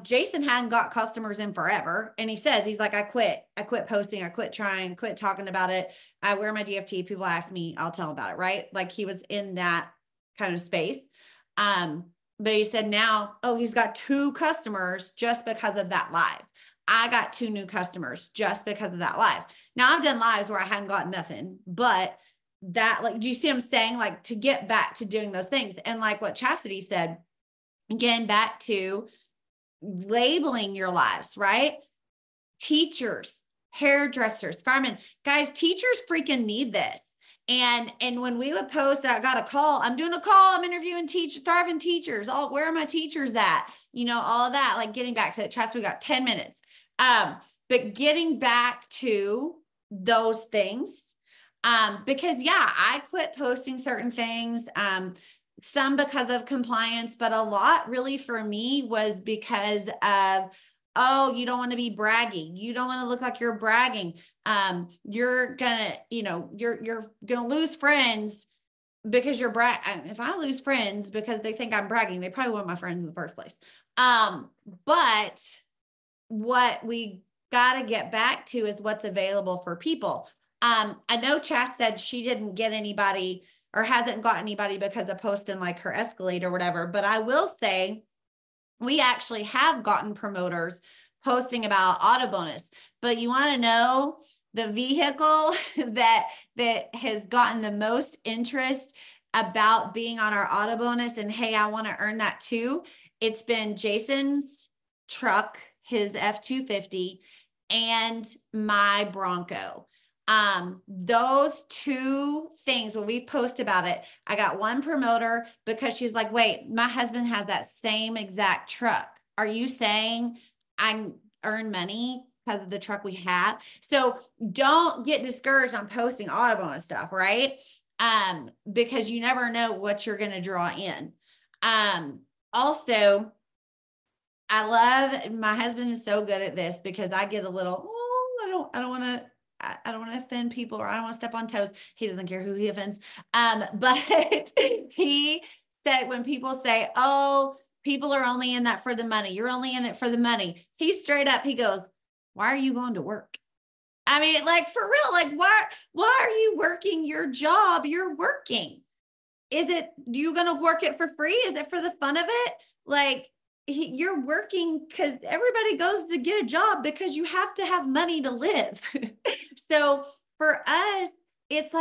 Jason hadn't got customers in forever. And he's like, I quit posting. I quit trying, quit talking about it. I wear my DFT. People ask me, I'll tell them about it. Right. Like he was in that kind of space. But he said now, he's got 2 customers just because of that live. I got 2 new customers just because of that live. Now I've done lives where I hadn't got nothing, but that, do you see what I'm saying? To get back to doing those things. And like what Chastity said, again, back to labeling your lives, right? Teachers, hairdressers, firemen, guys, teachers freaking need this. And when we would post that, I got a call, I'm doing a call, I'm interviewing thriving teachers. Where are my teachers at? All that, getting back to it. Chastity, we got 10 minutes. But getting back to those things, because I quit posting certain things, some because of compliance, but a lot really for me was because of, you don't want to be bragging. You don't want to look like you're bragging. You're gonna, you're gonna lose friends because you're if I lose friends because they think I'm bragging, they probably weren't my friends in the first place. But what we got to get back to is what's available for people. I know Chas said she didn't get anybody or hasn't got anybody because of posting her Escalade or whatever. But I will say we actually have gotten promoters posting about auto bonus. But you want to know the vehicle that has gotten the most interest about being on our auto bonus and, hey, I want to earn that too. It's been Jason's truck, his F-250, and my Bronco. Those 2 things, when we post about it, I got one promoter because she's like, wait, my husband has that same exact truck. Are you saying I earn money because of the truck we have? So don't get discouraged on posting auto bonus stuff, right? Because you never know what you're going to draw in. Also, I love, my husband is so good at this because I get a little, I don't want to offend people, or I don't want to step on toes. He doesn't care who he offends. But he said, when people say, people are only in that for the money, you're only in it for the money, he straight up, he goes, why are you going to work? I mean, for real, why are you working your job? You're working. You going to work it for free? Is it for the fun of it? You're working because everybody goes to get a job because you have to have money to live. So for us, it's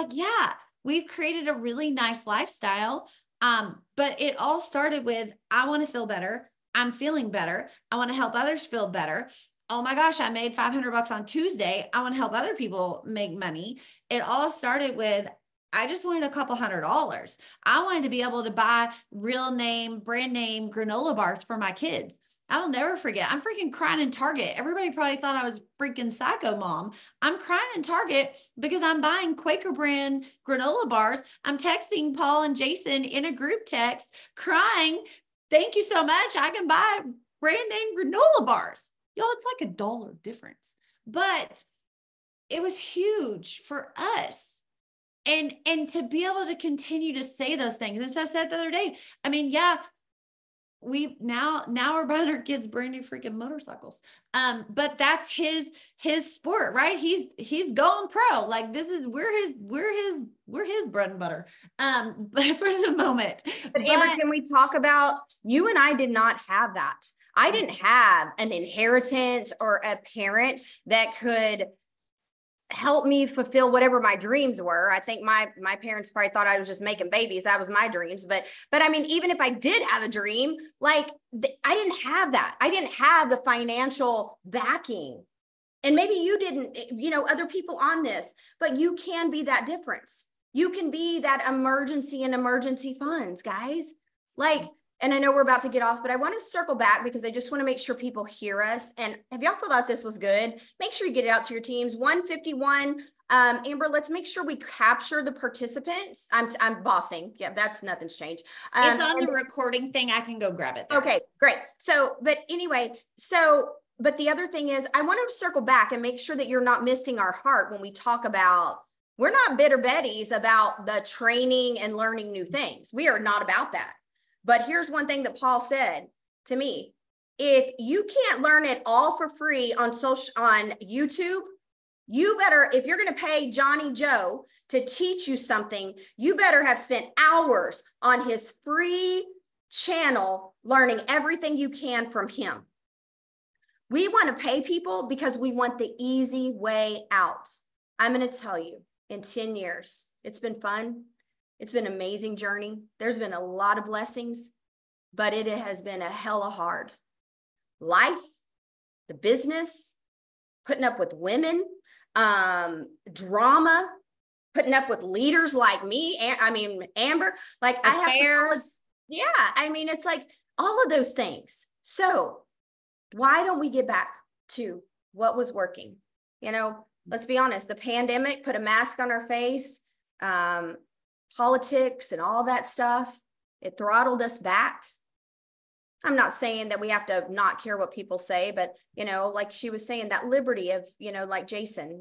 we've created a really nice lifestyle. But it all started with, I want to feel better. I'm feeling better. I want to help others feel better. Oh my gosh, I made $500 on Tuesday. I want to help other people make money. It all started with, I just wanted a couple $100. I wanted to be able to buy brand name granola bars for my kids. I will never forget. I'm freaking crying in Target. Everybody probably thought I was freaking psycho mom. I'm crying in Target because I'm buying Quaker brand granola bars. I'm texting Paul and Jason in a group text crying, thank you so much. I can buy brand name granola bars. Y'all, it's like $1 difference. But it was huge for us. And to be able to continue to say those things, as I said the other day, I mean, yeah, we now we're buying our kids brand new freaking motorcycles. But that's his sport, right? He's going pro. Like, this is, we're his bread and butter. But for the moment. But Amber, can we talk about, you and I did not have that. I didn't have an inheritance or a parent that could help me fulfill whatever my dreams were. I think my parents probably thought I was just making babies. That was my dreams. But I mean, even if I did have a dream, like, I didn't have that. I didn't have the financial backing. And maybe you didn't, you know, other people on this, but you can be that difference. You can be that emergency funds, guys. Like, and I know we're about to get off, but I want to circle back because I just want to make sure people hear us. And if y'all thought this was good, make sure you get it out to your teams. 151. Amber, let's make sure we capture the participants. I'm bossing. Yeah, that's, nothing's changed. It's on the recording thing. I can go grab it there. Okay, great. So, but anyway, but the other thing is, I want to circle back and make sure that you're not missing our heart when we talk about, we're not bitter Betties about the training and learning new things. We are not about that. But here's one thing that Paul said to me: if you can't learn it all for free on YouTube, you better, if you're going to pay Johnny Joe to teach you something, you better have spent hours on his free channel learning everything you can from him. We want to pay people because we want the easy way out. I'm going to tell you, in 10 years, it's been fun. It's been an amazing journey. There's been a lot of blessings, but it has been a hella hard life, the business, putting up with women, drama, putting up with leaders like me. Amber, like, affairs. It's like all of those things. So why don't we get back to what was working? You know, let's be honest, the pandemic put a mask on our face. Politics and all that stuff, it throttled us back. I'm not saying that we have to not care what people say, but, you know, like she was saying, that liberty of, you know, like Jason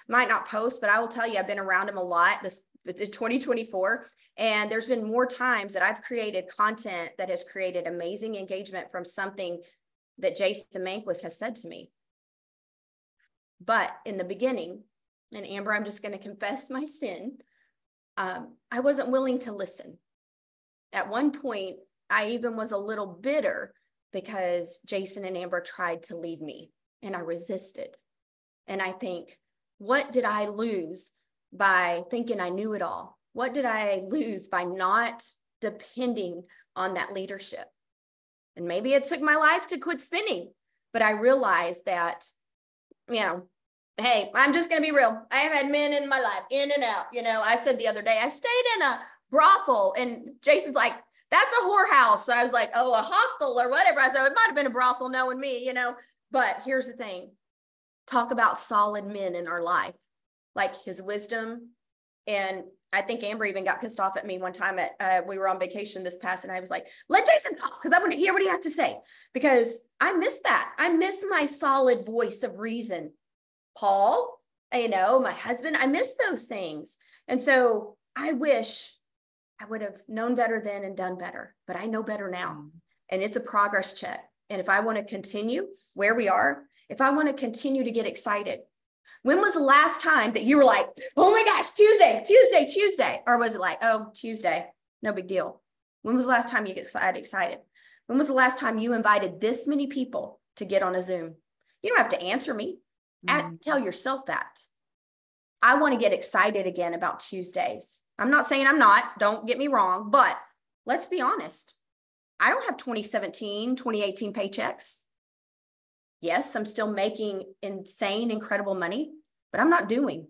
might not post, but I will tell you, I've been around him a lot this 2024. And there's been more times that I've created content that has created amazing engagement from something that Jason Manquist has said to me. But in the beginning, and Amber, I'm just going to confess my sin, I wasn't willing to listen. At one point, I even was a little bitter because Jason and Amber tried to lead me and I resisted. And I think, what did I lose by thinking I knew it all? What did I lose by not depending on that leadership? And maybe it took my life to quit spinning, but I realized that, you know, hey, I'm just going to be real. I have had men in my life, in and out. You know, I said the other day, I stayed in a brothel, and Jason's like, that's a whorehouse. So I was like, oh, a hostel or whatever. I said, it might've been a brothel knowing me, you know, but here's the thing. Talk about solid men in our life, like his wisdom. And I think Amber even got pissed off at me one time we were on vacation this past, and I was like, let Jason talk, because I want to hear what he has to say, because I miss that. I miss my solid voice of reason. Paul, you know, my husband, I miss those things. And so I wish I would have known better then and done better, but I know better now. And it's a progress check. And if I want to continue where we are, if I want to continue to get excited, when was the last time that you were like, oh my gosh, Tuesday? Or was it like, oh, Tuesday, no big deal? When was the last time you get excited? When was the last time you invited this many people to get on a Zoom? You don't have to answer me. Tell yourself that. I want to get excited again about Tuesdays. I'm not saying I'm not, don't get me wrong, but let's be honest. I don't have 2017, 2018 paychecks. Yes, I'm still making insane, incredible money, but I'm not doing.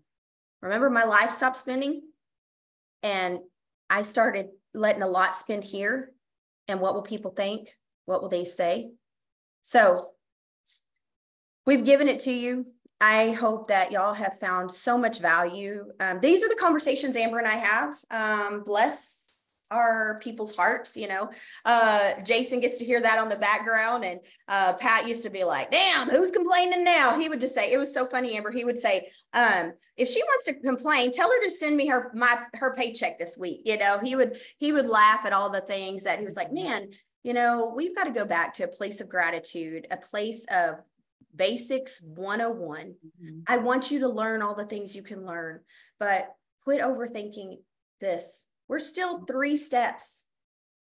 Remember, my life stopped spinning and I started letting a lot spin here. And what will people think? What will they say? So we've given it to you. I hope that y'all have found so much value. These are the conversations Amber and I have. Bless our people's hearts, you know. Jason gets to hear that on the background, and Pat used to be like, damn, who's complaining now? He would just say, it was so funny, Amber, he would say, if she wants to complain, tell her to send me her paycheck this week. You know, he would laugh at all the things that he was like, man, you know, we've got to go back to a place of gratitude, a place of basics 101. Mm-hmm. I want you to learn all the things you can learn, but quit overthinking this. We're still 3 steps.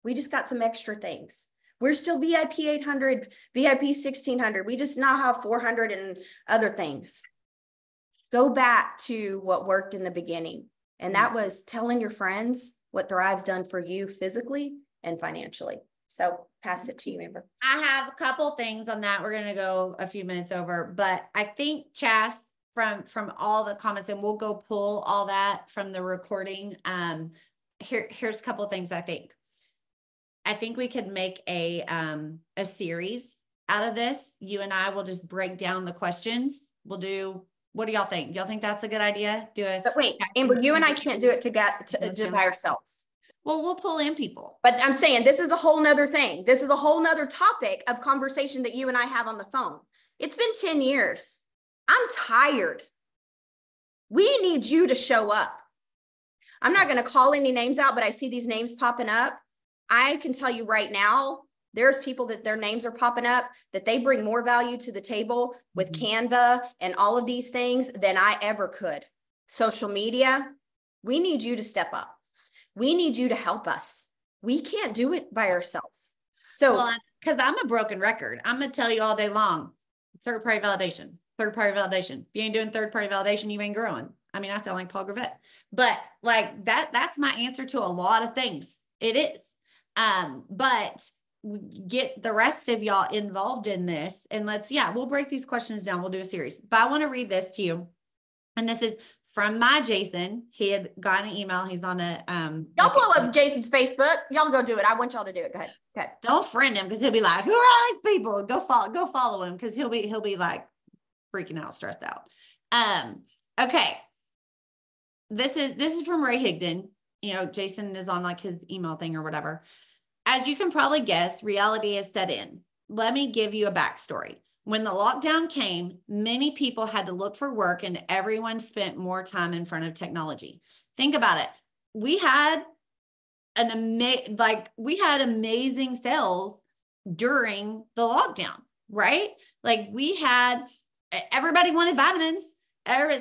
We just got some extra things. We're still VIP 800, VIP 1600. We just now have 400 and other things. Go back to what worked in the beginning. And that was telling your friends what Thrive's done for you physically and financially. So pass it to you, Amber. I have a couple things on that. We're going to go a few minutes over, but I think Chas, from all the comments, and we'll go pull all that from the recording. Here's a couple of things. I think we could make a series out of this. You and I will just break down the questions. We'll do, what do y'all think? Do y'all think that's a good idea? Do it. But wait, Amber, you and I can't do it to by ourselves. Well, we'll pull in people. But I'm saying this is a whole nother thing. This is a whole nother topic of conversation that you and I have on the phone. It's been 10 years. I'm tired. We need you to show up. I'm not going to call any names out, but I see these names popping up. I can tell you right now, there's people that their names are popping up, that they bring more value to the table with Canva and all of these things than I ever could. Social media, we need you to step up. We need you to help us. We can't do it by ourselves. So, because I'm a broken record, I'm going to tell you all day long, third-party validation. If you ain't doing third-party validation, you ain't growing. I mean, I sound like Paul Gravett, but like that's my answer to a lot of things. It is. But get the rest of y'all involved in this, and we'll break these questions down. We'll do a series, but I want to read this to you. And this is from my Jason. He had gotten an email. He's on a, y'all blow up Jason's Facebook. Y'all go do it. I want y'all to do it. Go ahead. Okay. Don't friend him, because he'll be like, who are all these people? Go follow him. Cause he'll be like freaking out, stressed out. Okay. This is from Ray Higdon. You know, Jason is on like his email thing or whatever. As you can probably guess, reality has set in. Let me give you a backstory. When the lockdown came, many people had to look for work, and everyone spent more time in front of technology. Think about it. We had amazing sales during the lockdown, right? Like everybody wanted vitamins.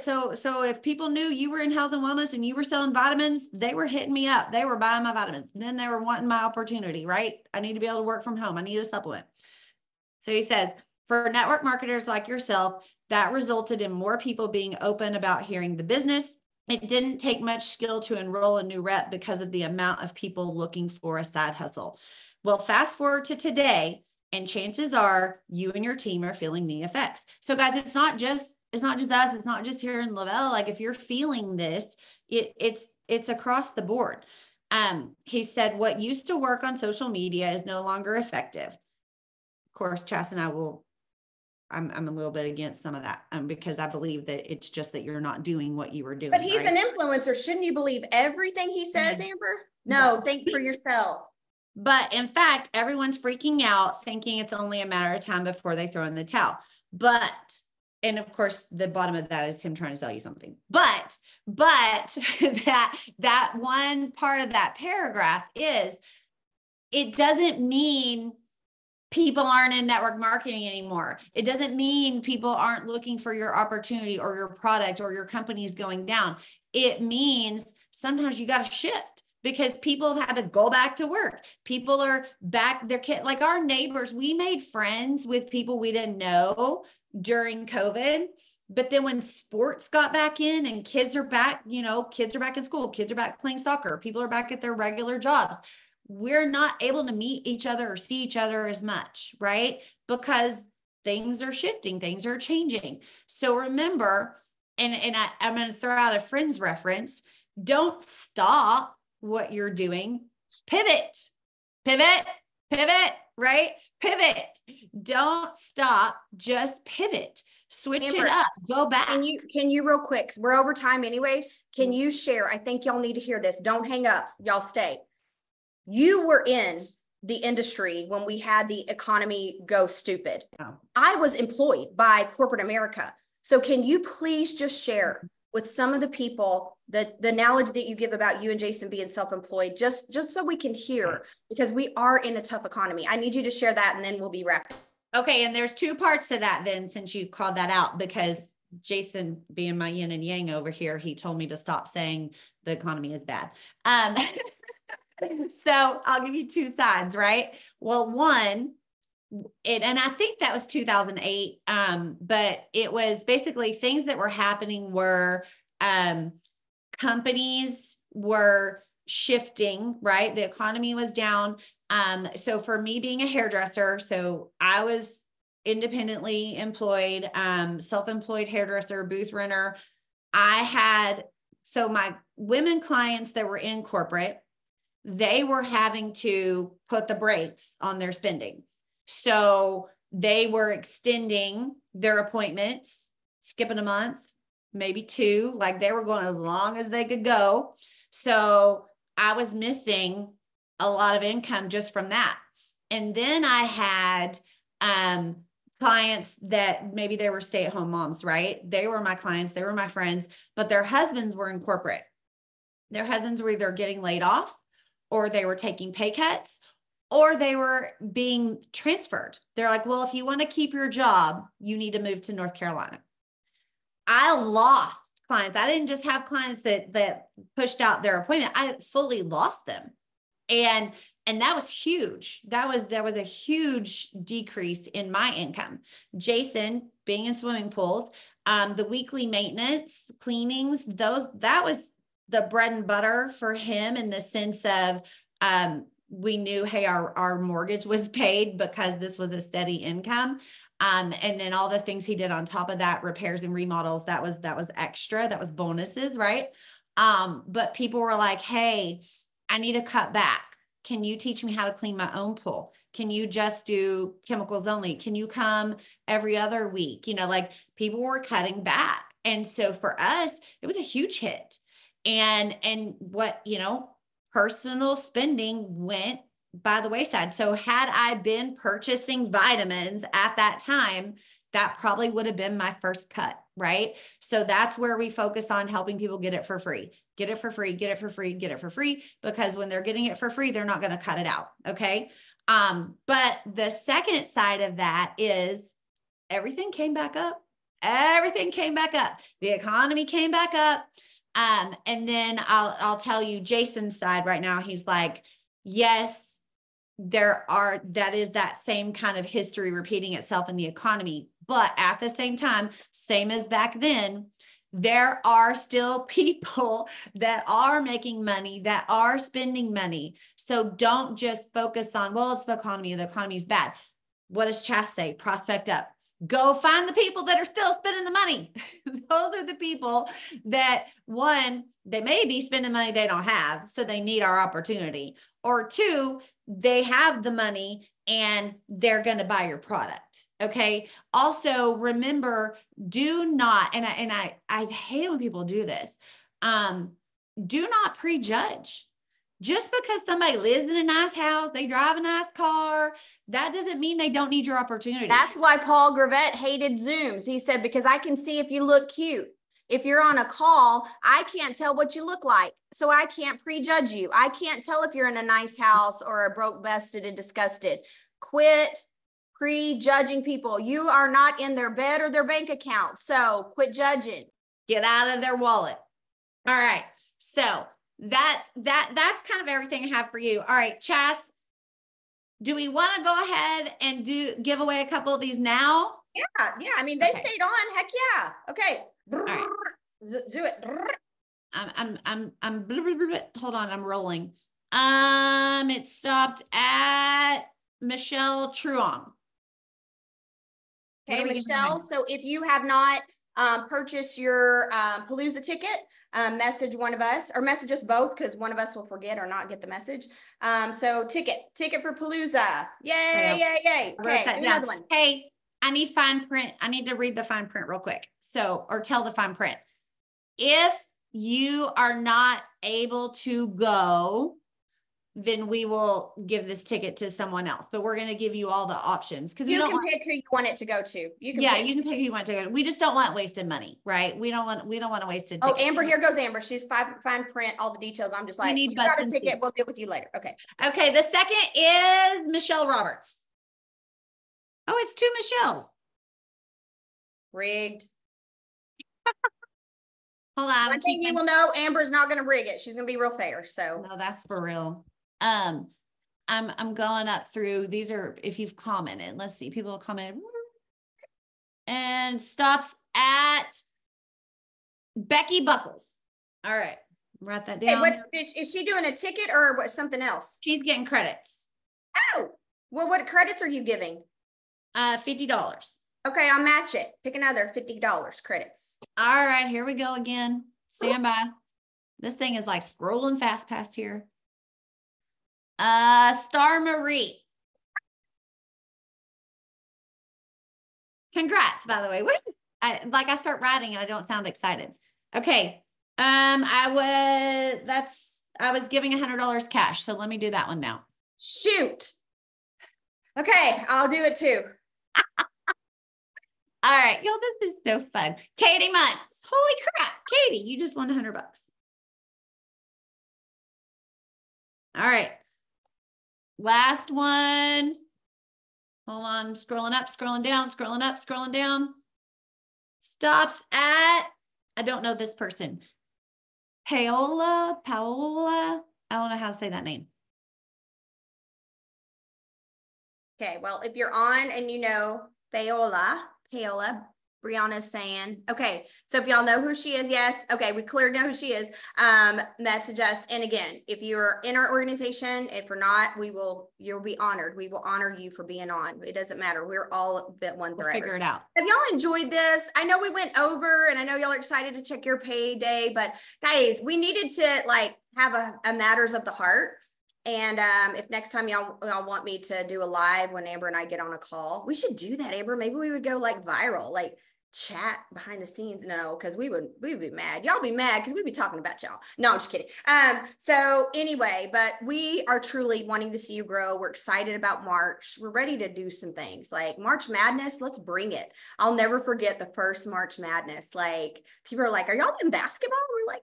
So if people knew you were in health and wellness and you were selling vitamins, they were hitting me up. They were buying my vitamins. Then they were wanting my opportunity, right? I need to be able to work from home. I need a supplement. So he says, for network marketers like yourself, that resulted in more people being open about hearing the business. It didn't take much skill to enroll a new rep because of the amount of people looking for a side hustle. Well, fast forward to today, and chances are you and your team are feeling the effects. So guys, it's not just us. It's not just here in Lavelle. Like if you're feeling this, it's across the board. He said, what used to work on social media is no longer effective. Of course, Chas and I'm a little bit against some of that because I believe that it's just that you're not doing what you were doing. But he's an influencer. Shouldn't you believe everything he says, Amber? No, think for yourself. But in fact, everyone's freaking out, thinking it's only a matter of time before they throw in the towel. And of course, the bottom of that is him trying to sell you something. But that one part of that paragraph is, it doesn't mean people aren't in network marketing anymore. It doesn't mean people aren't looking for your opportunity or your product or your company's going down. It means sometimes you got to shift because people have had to go back to work. People are back, like our neighbors, we made friends with people we didn't know during COVID. But then when sports got back in and kids are back, kids are back in school, kids are back playing soccer, people are back at their regular jobs. We're not able to meet each other or see each other as much, right? Because things are shifting, things are changing. So remember, and I'm going to throw out a Friends reference. Don't stop what you're doing. Pivot, right? Pivot. Don't stop, just pivot. Switch Amber, it up. Go back. Can you real quick? We're over time anyway. Can you share? I think y'all need to hear this. Don't hang up. Y'all stay. You were in the industry when we had the economy go stupid. Oh. I was employed by corporate America. So can you please just share with some of the people the knowledge that you give about you and Jason being self-employed, just so we can hear, because we are in a tough economy. I need you to share that, and then we'll be wrapped. Okay. And there's two parts to that then, since you called that out, because Jason, being my yin and yang over here, he told me to stop saying the economy is bad. So I'll give you two sides, right? Well, one, and I think that was 2008. But it was basically things that were happening were, companies were shifting, right? The economy was down. So for me being a hairdresser, so I was independently employed, self-employed hairdresser, booth renter. So my women clients that were in corporate, they were having to put the brakes on their spending. So they were extending their appointments, skipping a month, maybe two, like they were going as long as they could go. So I was missing a lot of income just from that. And then I had clients that maybe they were stay-at-home moms, right? They were my clients, they were my friends, but their husbands were in corporate. Their husbands were either getting laid off, or they were taking pay cuts, or they were being transferred. They're like, well, if you want to keep your job, you need to move to North Carolina. I lost clients. I didn't just have clients that pushed out their appointment. I fully lost them. And that was huge. That was a huge decrease in my income. Jason, being in swimming pools, the weekly maintenance, cleanings, that was the bread and butter for him, in the sense of, we knew, hey, our mortgage was paid because this was a steady income. And then all the things he did on top of that, repairs and remodels, that was extra, that was bonuses, right? But people were like, hey, I need to cut back. Can you teach me how to clean my own pool? Can you just do chemicals only? Can you come every other week? Like, people were cutting back. And so for us, it was a huge hit. And what, personal spending went by the wayside. So had I been purchasing vitamins at that time, that probably would have been my first cut, right? So that's where we focus on helping people get it for free. Get it for free, get it for free, get it for free, because when they're getting it for free, they're not going to cut it out. Okay. But the second side of that is everything came back up. Everything came back up. The economy came back up. And then I'll tell you Jason's side right now. He's like, yes, that is that same kind of history repeating itself in the economy. But at the same time, same as back then, there are still people that are making money, that are spending money. So don't just focus on, well, it's the economy's bad. What does Chas say? Prospect up. Go find the people that are still spending the money. Those are the people that, one, they may be spending money they don't have, so they need our opportunity. Or two, they have the money and they're going to buy your product. Okay. Also, remember, do not, and I hate when people do this. Do not prejudge. Just because somebody lives in a nice house, they drive a nice car, that doesn't mean they don't need your opportunity. That's why Paul Gravett hated Zooms. He said, because I can see if you look cute. If you're on a call, I can't tell what you look like. So I can't prejudge you. I can't tell if you're in a nice house or a broke, busted, and disgusted. Quit prejudging people. You are not in their bed or their bank account. So quit judging. Get out of their wallet. All right. So that's kind of everything I have for you. All right, Chas, do we want to go ahead and give away a couple of these now? Yeah. I mean, they stayed on. Heck yeah. Okay. All right. Do it. I'm hold on, I'm rolling. It stopped at Michelle Truong. Okay, Michelle. So if you have not purchase your Palooza ticket, message one of us, or message us both, because one of us will forget or not get the message. So ticket for Palooza. Yay. Okay, do another one. Hey, I need fine print. I need to read the fine print real quick. So, or tell the fine print. If you are not able to go, then we will give this ticket to someone else. But we're going to give you all the options because you can pick who you want it to go to. You can pick. You can pick who you want to go. We just don't want wasted money, right? We don't want to waste it. Oh, Amber, here goes Amber. She's fine print, all the details. I'm just like, you got a ticket. We'll deal with you later. Okay. Okay. The second is Michelle Roberts. Oh, it's two Michelles. Rigged. Hold on. One thing you will know, Amber's not going to rig it. She's going to be real fair. So no, that's for real. I'm going up through, these are, if you've commented, let's see, people have commented and stops at Becky Buckles. All right. Write that down. Hey, is she doing a ticket or what, something else? She's getting credits. Oh, well, what credits are you giving? $50. Okay, I'll match it. Pick another $50 credits. All right, here we go again. Stand by. This thing is like scrolling fast past here. Star Marie. Congrats, by the way. I start writing and I don't sound excited. Okay. I was giving $100 cash. So let me do that one now. Shoot. Okay, I'll do it too. All right, y'all, this is so fun. Katie Muntz. Holy crap, Katie, you just won $100. All right. Last one. Hold on, scrolling up, scrolling down, scrolling up, scrolling down. Stops at, I don't know this person. Paola. I don't know how to say that name. Okay, well, if you're on and you know Paola, Brianna's saying, okay, so if y'all know who she is, yes, okay, we clearly know who she is, message us. And again, if you're in our organization, if we're not, you'll be honored. We will honor you for being on. It doesn't matter. We're all bit one thread. Figure it out. Have y'all enjoyed this? I know we went over and I know y'all are excited to check your payday, but guys, we needed to like have a matters of the heart. And if next time y'all want me to do a live when Amber and I get on a call, we should do that, Amber. Maybe we would go like viral, like chat behind the scenes. No, because we'd be mad. Y'all be mad because we'd be talking about y'all. No, I'm just kidding. So anyway, but we are truly wanting to see you grow. We're excited about March. We're ready to do some things like March Madness. Let's bring it. I'll never forget the first March Madness. Like people are like, are y'all in basketball? We're like,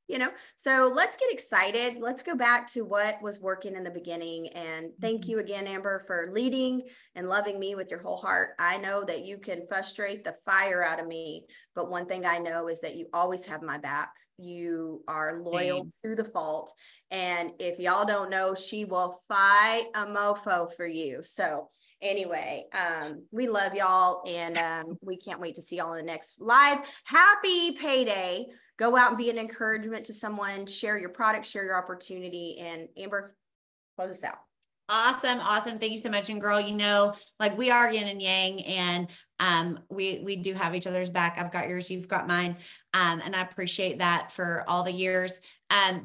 no, so let's get excited. Let's go back to what was working in the beginning. And thank you again, Amber, for leading and loving me with your whole heart. I know that you can frustrate the fire out of me, but one thing I know is that you always have my back. You are loyal to the fault. And if y'all don't know, she will fight a mofo for you. So anyway, we love y'all and we can't wait to see y'all in the next live. Happy payday. Go out and be an encouragement to someone, share your product, share your opportunity. And Amber, close us out. Awesome. Thank you so much. And girl, like we are yin and yang and we do have each other's back. I've got yours, you've got mine. And I appreciate that for all the years.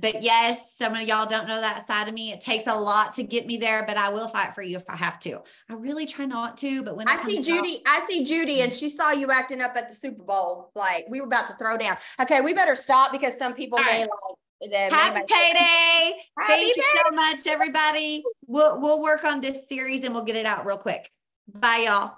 But yes, some of y'all don't know that side of me. It takes a lot to get me there, but I will fight for you if I have to. I really try not to, but when I see Judy and she saw you acting up at the Super Bowl, like we were about to throw down. Okay, we better stop because some people may like happy payday. Thank you so much, everybody. We'll work on this series and we'll get it out real quick. Bye, y'all.